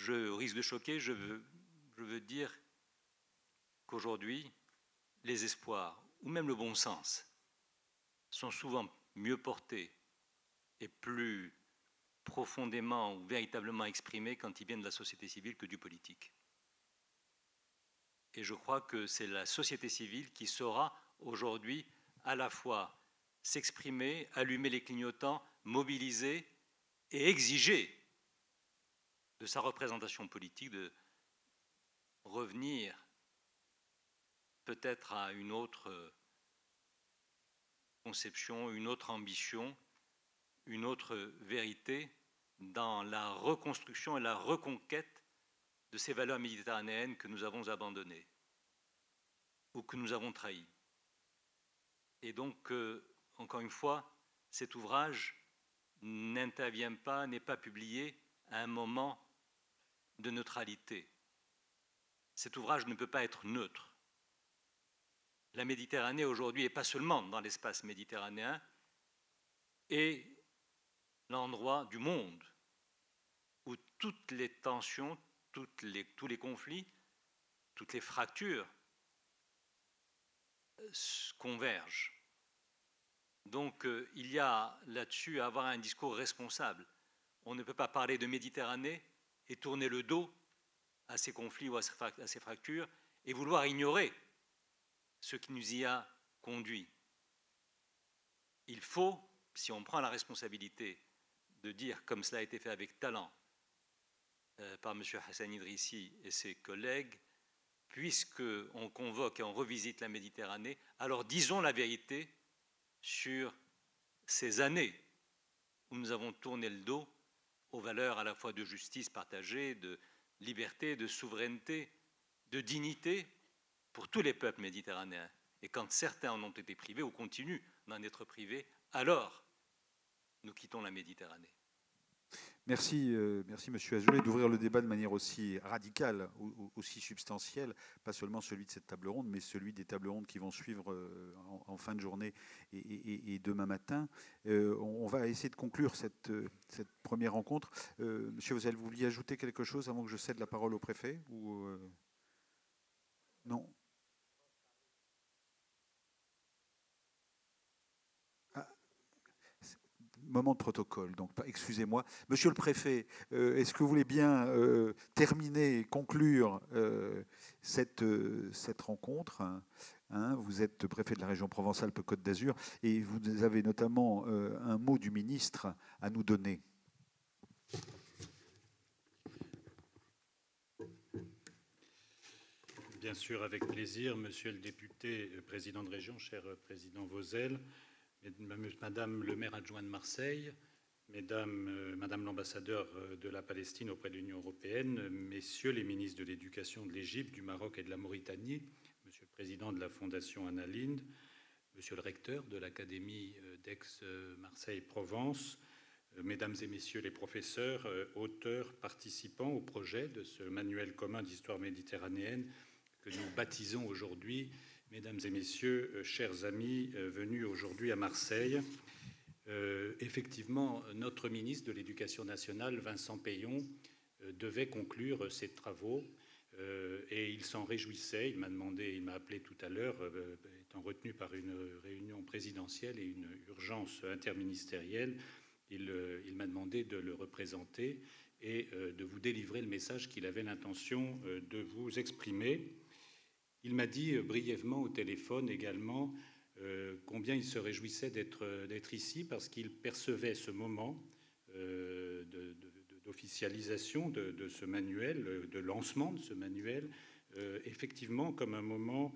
[SPEAKER 10] Au risque de choquer, je veux dire qu'aujourd'hui, les espoirs, ou même le bon sens, sont souvent mieux portés et plus profondément ou véritablement exprimés quand ils viennent de la société civile que du politique. Et je crois que c'est la société civile qui saura aujourd'hui à la fois s'exprimer, allumer les clignotants, mobiliser et exiger de sa représentation politique de revenir peut-être à une autre conception, une autre ambition, une autre vérité dans la reconstruction et la reconquête de ces valeurs méditerranéennes que nous avons abandonnées ou que nous avons trahies. Et donc, encore une fois, cet ouvrage n'intervient pas, n'est pas publié à un moment de neutralité. Cet ouvrage ne peut pas être neutre. La Méditerranée aujourd'hui, et pas seulement dans l'espace méditerranéen, est l'endroit du monde où toutes les tensions, tous les conflits, toutes les fractures convergent. Donc il y a là-dessus à avoir un discours responsable. On ne peut pas parler de Méditerranée et tourner le dos à ces conflits ou à ces fractures et vouloir ignorer ce qui nous y a conduits. Il faut, si on prend la responsabilité de dire, comme cela a été fait avec talent par M. Hassan Idrissi et ses collègues, puisqu'on convoque et on revisite la Méditerranée, alors disons la vérité sur ces années où nous avons tourné le dos aux valeurs à la fois de justice partagée, de liberté, de souveraineté, de dignité pour tous les peuples méditerranéens. Et quand certains en ont été privés ou continuent d'en être privés, alors nous quittons la Méditerranée.
[SPEAKER 3] Merci, merci Monsieur Azoulay d'ouvrir le débat de manière aussi radicale, aussi substantielle, pas seulement celui de cette table ronde, mais celui des tables rondes qui vont suivre en fin de journée et demain matin. On va essayer de conclure cette première rencontre. Monsieur Vozelle, vous vouliez ajouter quelque chose avant que je cède la parole au préfet ou non? Moment de protocole, donc excusez-moi. Monsieur le préfet, est-ce que vous voulez bien terminer et conclure cette rencontre Vous êtes préfet de la région Provence-Alpes-Côte d'Azur et vous avez notamment un mot du ministre à nous donner.
[SPEAKER 5] Bien sûr, avec plaisir, monsieur le député, président de région, cher président Vozelle, madame le maire adjoint de Marseille, madame l'ambassadeur de la Palestine auprès de l'Union européenne, messieurs les ministres de l'Éducation de l'Égypte, du Maroc et de la Mauritanie, monsieur le président de la Fondation Anna Lindh, monsieur le recteur de l'Académie d'Aix-Marseille-Provence, mesdames et messieurs les professeurs, auteurs, participants au projet de ce manuel commun d'histoire méditerranéenne que nous baptisons aujourd'hui, mesdames et messieurs, chers amis venus aujourd'hui à Marseille. Effectivement, notre ministre de l'Éducation nationale, Vincent Peillon, devait conclure ses travaux et il s'en réjouissait. Il m'a appelé tout à l'heure, étant retenu par une réunion présidentielle et une urgence interministérielle. Il m'a demandé de le représenter et de vous délivrer le message qu'il avait l'intention de vous exprimer. Il m'a dit brièvement au téléphone également combien il se réjouissait d'être ici parce qu'il percevait ce moment d'officialisation de ce manuel, de lancement de ce manuel, effectivement comme un moment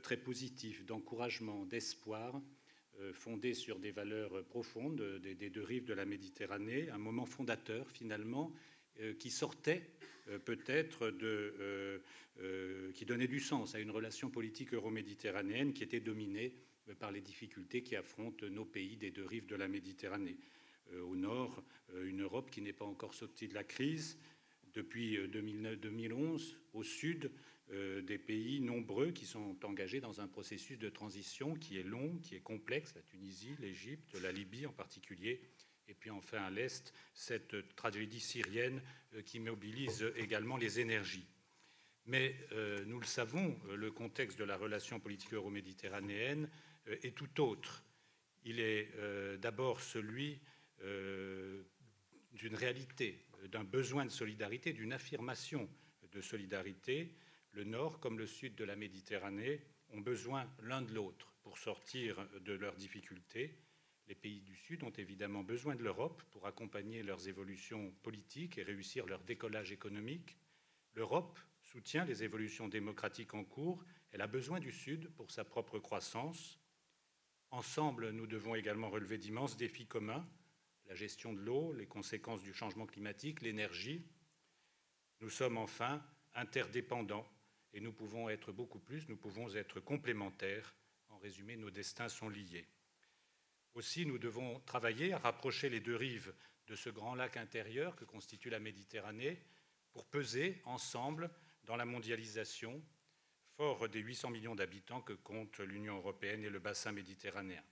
[SPEAKER 5] très positif, d'encouragement, d'espoir, fondé sur des valeurs profondes des deux rives de la Méditerranée, un moment fondateur finalement qui sortait peut-être qui donnait du sens à une relation politique euro-méditerranéenne qui était dominée par les difficultés qui affrontent nos pays des deux rives de la Méditerranée. Au nord, une Europe qui n'est pas encore sortie de la crise depuis 2011. Au sud, des pays nombreux qui sont engagés dans un processus de transition qui est long, qui est complexe, la Tunisie, l'Égypte, la Libye en particulier. Et puis enfin à l'Est, cette tragédie syrienne qui mobilise également les énergies. Mais nous le savons, le contexte de la relation politique euro-méditerranéenne est tout autre. Il est d'abord celui d'une réalité, d'un besoin de solidarité, d'une affirmation de solidarité. Le nord comme le sud de la Méditerranée ont besoin l'un de l'autre pour sortir de leurs difficultés. Les pays du Sud ont évidemment besoin de l'Europe pour accompagner leurs évolutions politiques et réussir leur décollage économique. L'Europe soutient les évolutions démocratiques en cours. Elle a besoin du Sud pour sa propre croissance. Ensemble, nous devons également relever d'immenses défis communs, la gestion de l'eau, les conséquences du changement climatique, l'énergie. Nous sommes enfin interdépendants et nous pouvons être beaucoup plus, nous pouvons être complémentaires. En résumé, nos destins sont liés. Aussi, nous devons travailler à rapprocher les deux rives de ce grand lac intérieur que constitue la Méditerranée pour peser ensemble dans la mondialisation, fort des 800 millions d'habitants que compte l'Union européenne et le bassin méditerranéen.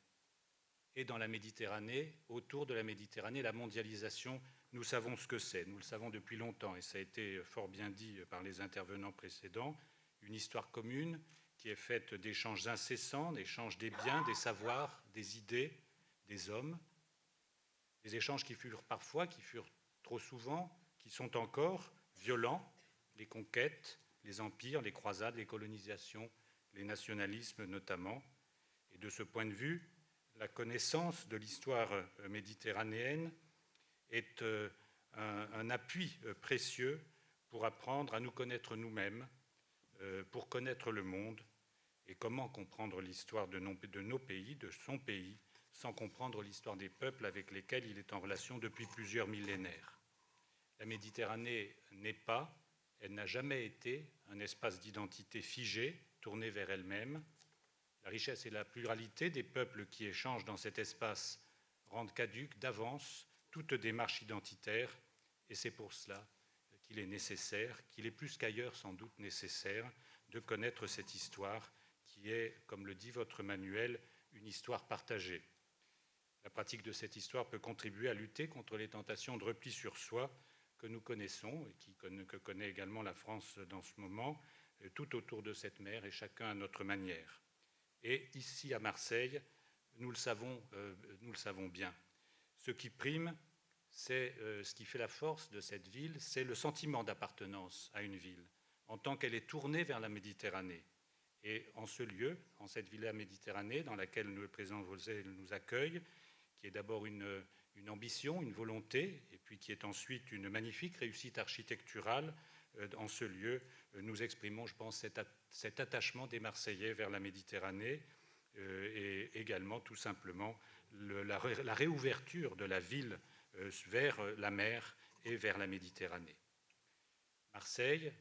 [SPEAKER 5] Et dans la Méditerranée, autour de la Méditerranée, la mondialisation, nous savons ce que c'est, nous le savons depuis longtemps, et ça a été fort bien dit par les intervenants précédents, une histoire commune qui est faite d'échanges incessants, d'échanges des biens, des savoirs, des idées, des hommes, des échanges qui furent parfois, qui furent trop souvent, qui sont encore violents, les conquêtes, les empires, les croisades, les colonisations, les nationalismes notamment. Et de ce point de vue, la connaissance de l'histoire méditerranéenne est un appui précieux pour apprendre à nous connaître nous-mêmes, pour connaître le monde et comment comprendre l'histoire de nos pays, de son pays, sans comprendre l'histoire des peuples avec lesquels il est en relation depuis plusieurs millénaires. La Méditerranée n'est pas, elle n'a jamais été un espace d'identité figé, tourné vers elle-même. La richesse et la pluralité des peuples qui échangent dans cet espace rendent caduque d'avance toute démarche identitaire, et c'est pour cela qu'il est nécessaire, qu'il est plus qu'ailleurs sans doute nécessaire, de connaître cette histoire qui est, comme le dit votre manuel, une histoire partagée. La pratique de cette histoire peut contribuer à lutter contre les tentations de repli sur soi que nous connaissons et que connaît également la France dans ce moment, tout autour de cette mer et chacun à notre manière. Et ici à Marseille, nous le savons bien. Ce qui prime, c'est ce qui fait la force de cette ville, c'est le sentiment d'appartenance à une ville, en tant qu'elle est tournée vers la Méditerranée. Et en ce lieu, en cette Villa Méditerranée, dans laquelle le président Vosel nous accueille, qui est d'abord une ambition, une volonté, et puis qui est ensuite une magnifique réussite architecturale, en ce lieu, nous exprimons, je pense, cet attachement des Marseillais vers la Méditerranée, et également, tout simplement, la réouverture de la ville vers la mer et vers la Méditerranée. Marseille,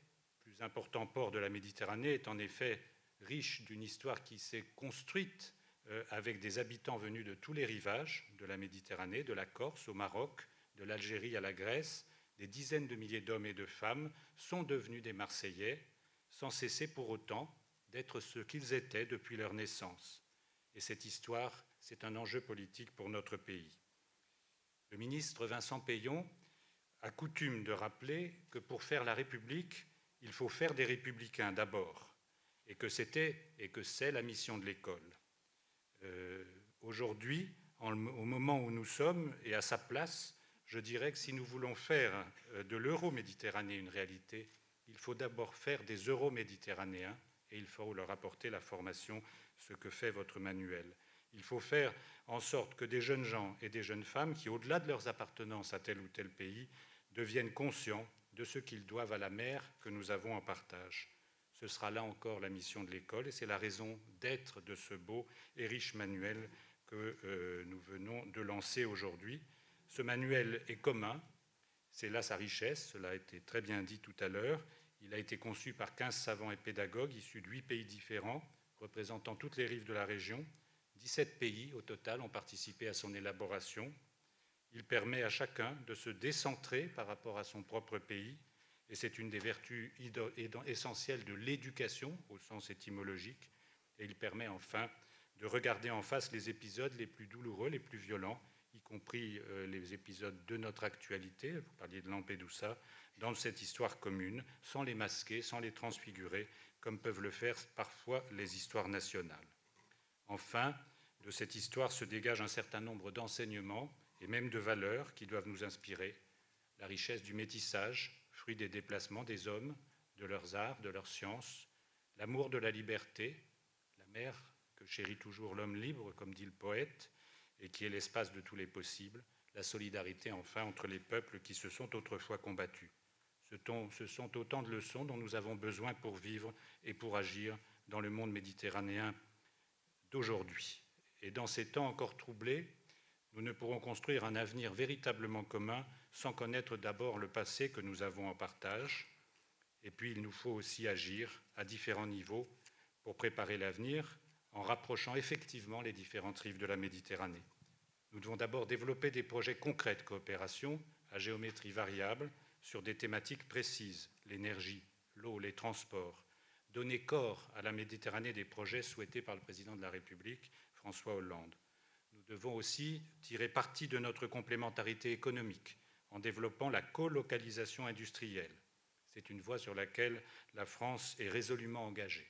[SPEAKER 5] plus important port de la Méditerranée, est en effet riche d'une histoire qui s'est construite avec des habitants venus de tous les rivages de la Méditerranée, de la Corse au Maroc, de l'Algérie à la Grèce. Des dizaines de milliers d'hommes et de femmes sont devenus des Marseillais, sans cesser pour autant d'être ce qu'ils étaient depuis leur naissance. Et cette histoire, c'est un enjeu politique pour notre pays. Le ministre Vincent Peillon a coutume de rappeler que pour faire la République, il faut faire des républicains d'abord, et que c'était et que c'est la mission de l'école. Aujourd'hui, au moment où nous sommes et à sa place, je dirais que si nous voulons faire de l'euro-méditerranée une réalité, il faut d'abord faire des euro-méditerranéens et il faut leur apporter la formation, ce que fait votre manuel. Il faut faire en sorte que des jeunes gens et des jeunes femmes qui, au-delà de leurs appartenances à tel ou tel pays, deviennent conscients de ce qu'ils doivent à la mer que nous avons en partage. Ce sera là encore la mission de l'école et c'est la raison d'être de ce beau et riche manuel que nous venons de lancer aujourd'hui. Ce manuel est commun, c'est là sa richesse, cela a été très bien dit tout à l'heure. Il a été conçu par 15 savants et pédagogues issus de 8 pays différents, représentant toutes les rives de la région. 17 pays au total ont participé à son élaboration. Il permet à chacun de se décentrer par rapport à son propre pays, et c'est une des vertus essentielles de l'éducation, au sens étymologique, et il permet enfin de regarder en face les épisodes les plus douloureux, les plus violents, y compris les épisodes de notre actualité, vous parliez de Lampedusa, dans cette histoire commune, sans les masquer, sans les transfigurer, comme peuvent le faire parfois les histoires nationales. Enfin, de cette histoire se dégage un certain nombre d'enseignements et même de valeurs qui doivent nous inspirer. La richesse du métissage, fruit des déplacements des hommes, de leurs arts, de leurs sciences, l'amour de la liberté, la mer que chérit toujours l'homme libre, comme dit le poète, et qui est l'espace de tous les possibles, la solidarité enfin entre les peuples qui se sont autrefois combattus. Ce sont autant de leçons dont nous avons besoin pour vivre et pour agir dans le monde méditerranéen d'aujourd'hui. Et dans ces temps encore troublés, nous ne pourrons construire un avenir véritablement commun sans connaître d'abord le passé que nous avons en partage. Et puis il nous faut aussi agir à différents niveaux pour préparer l'avenir en rapprochant effectivement les différentes rives de la Méditerranée. Nous devons d'abord développer des projets concrets de coopération à géométrie variable sur des thématiques précises, l'énergie, l'eau, les transports, donner corps à la Méditerranée des projets souhaités par le président de la République, François Hollande. Nous devons aussi tirer parti de notre complémentarité économique en développant la colocalisation industrielle. C'est une voie sur laquelle la France est résolument engagée.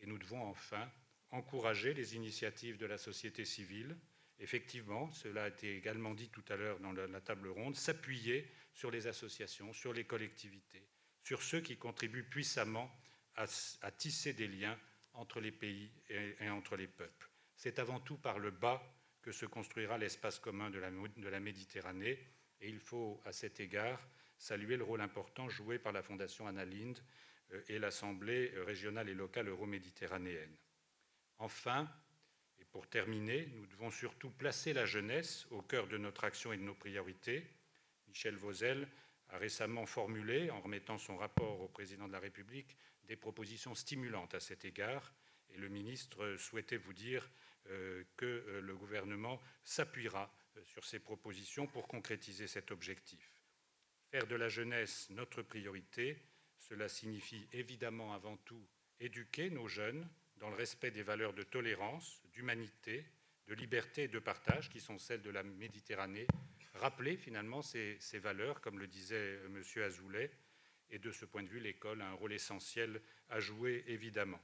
[SPEAKER 5] Et nous devons enfin encourager les initiatives de la société civile. Effectivement, cela a été également dit tout à l'heure dans la table ronde, s'appuyer sur les associations, sur les collectivités, sur ceux qui contribuent puissamment à tisser des liens entre les pays et entre les peuples. C'est avant tout par le bas que se construira l'espace commun de la Méditerranée, et il faut à cet égard saluer le rôle important joué par la Fondation Anna Lindh et l'Assemblée régionale et locale euro-méditerranéenne. Enfin, et pour terminer, nous devons surtout placer la jeunesse au cœur de notre action et de nos priorités. Michel Vosel a récemment formulé, en remettant son rapport au président de la République, des propositions stimulantes à cet égard, et le ministre souhaitait vous dire que le gouvernement s'appuiera sur ces propositions pour concrétiser cet objectif. Faire de la jeunesse notre priorité, cela signifie évidemment avant tout éduquer nos jeunes dans le respect des valeurs de tolérance, d'humanité, de liberté et de partage qui sont celles de la Méditerranée, rappeler finalement ces valeurs, comme le disait M. Azoulay, et de ce point de vue, l'école a un rôle essentiel à jouer évidemment.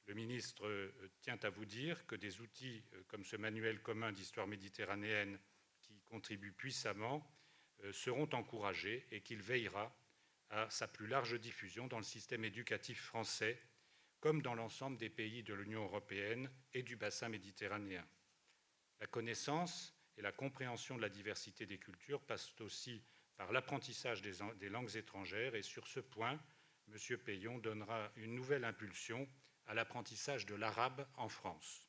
[SPEAKER 5] Le ministre tient à vous dire que des outils comme ce manuel commun d'histoire méditerranéenne qui contribue puissamment seront encouragés et qu'il veillera à sa plus large diffusion dans le système éducatif français comme dans l'ensemble des pays de l'Union européenne et du bassin méditerranéen. La connaissance et la compréhension de la diversité des cultures passent aussi par l'apprentissage des langues étrangères, et sur ce point, M. Peillon donnera une nouvelle impulsion à l'apprentissage de l'arabe en France.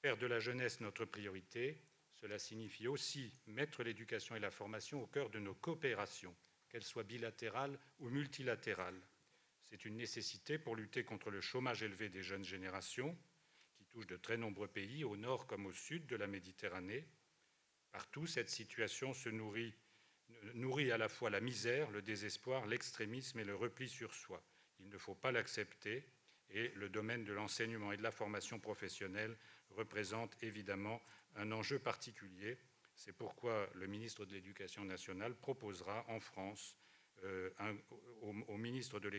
[SPEAKER 5] Faire de la jeunesse notre priorité, cela signifie aussi mettre l'éducation et la formation au cœur de nos coopérations, qu'elles soient bilatérales ou multilatérales. C'est une nécessité pour lutter contre le chômage élevé des jeunes générations, qui touche de très nombreux pays, au nord comme au sud de la Méditerranée. Partout, cette situation se nourrit à la fois la misère, le désespoir, l'extrémisme et le repli sur soi. Il ne faut pas l'accepter, et le domaine de l'enseignement et de la formation professionnelle représente évidemment un enjeu particulier. C'est pourquoi le ministre de l'Éducation nationale proposera en France au ministre de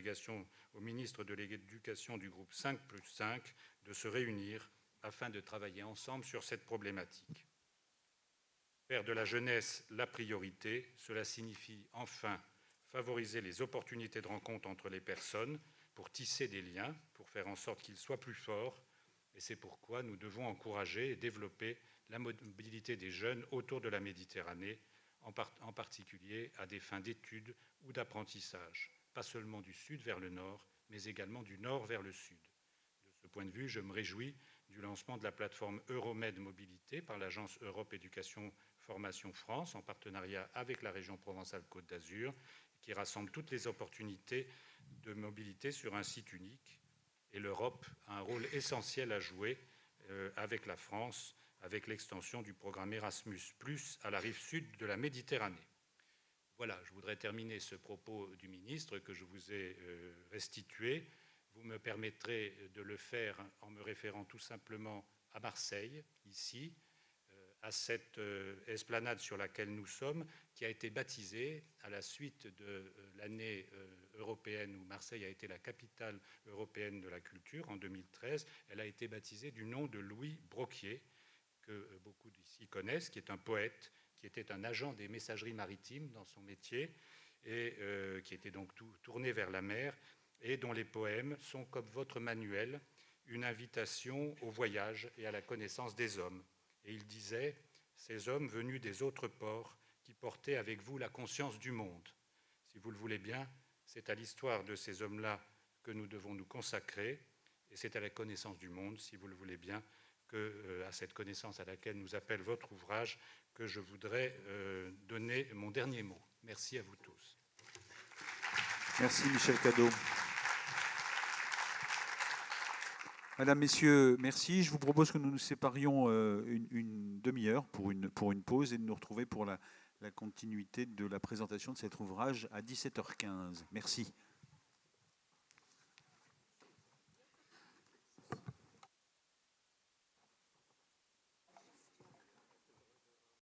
[SPEAKER 5] l'Éducation du groupe 5+5 de se réunir afin de travailler ensemble sur cette problématique. Faire de la jeunesse la priorité, cela signifie enfin favoriser les opportunités de rencontre entre les personnes pour tisser des liens, pour faire en sorte qu'ils soient plus forts. Et c'est pourquoi nous devons encourager et développer la mobilité des jeunes autour de la Méditerranée, en particulier à des fins d'études ou d'apprentissage, pas seulement du sud vers le nord, mais également du nord vers le sud. De ce point de vue, je me réjouis du lancement de la plateforme Euromed Mobilité par l'agence Europe Éducation Formation France, en partenariat avec la région Provence-Alpes-Côte d'Azur, qui rassemble toutes les opportunités de mobilité sur un site unique. Et l'Europe a un rôle essentiel à jouer avec la France, avec l'extension du programme Erasmus+ à la rive sud de la Méditerranée. Voilà, je voudrais terminer ce propos du ministre que je vous ai restitué. Vous me permettrez de le faire en me référant tout simplement à Marseille, ici, à cette esplanade sur laquelle nous sommes, qui a été baptisée à la suite de l'année européenne où Marseille a été la capitale européenne de la culture en 2013. Elle a été baptisée du nom de Louis Broquier, que beaucoup d'ici connaissent, qui est un poète, qui était un agent des messageries maritimes dans son métier, et qui était donc tourné vers la mer, et dont les poèmes sont, comme votre manuel, une invitation au voyage et à la connaissance des hommes. Et il disait « Ces hommes venus des autres ports qui portaient avec vous la conscience du monde. Si vous le voulez bien, c'est à l'histoire de ces hommes-là que nous devons nous consacrer, et c'est à la connaissance du monde, si vous le voulez bien, à cette connaissance à laquelle nous appelle votre ouvrage, que je voudrais donner mon dernier mot. Merci à vous tous.
[SPEAKER 3] Merci Michel Cadot. Madame, Messieurs, merci. Je vous propose que nous nous séparions une demi-heure pour une pause et de nous retrouver pour la continuité de la présentation de cet ouvrage à 17h15. Merci.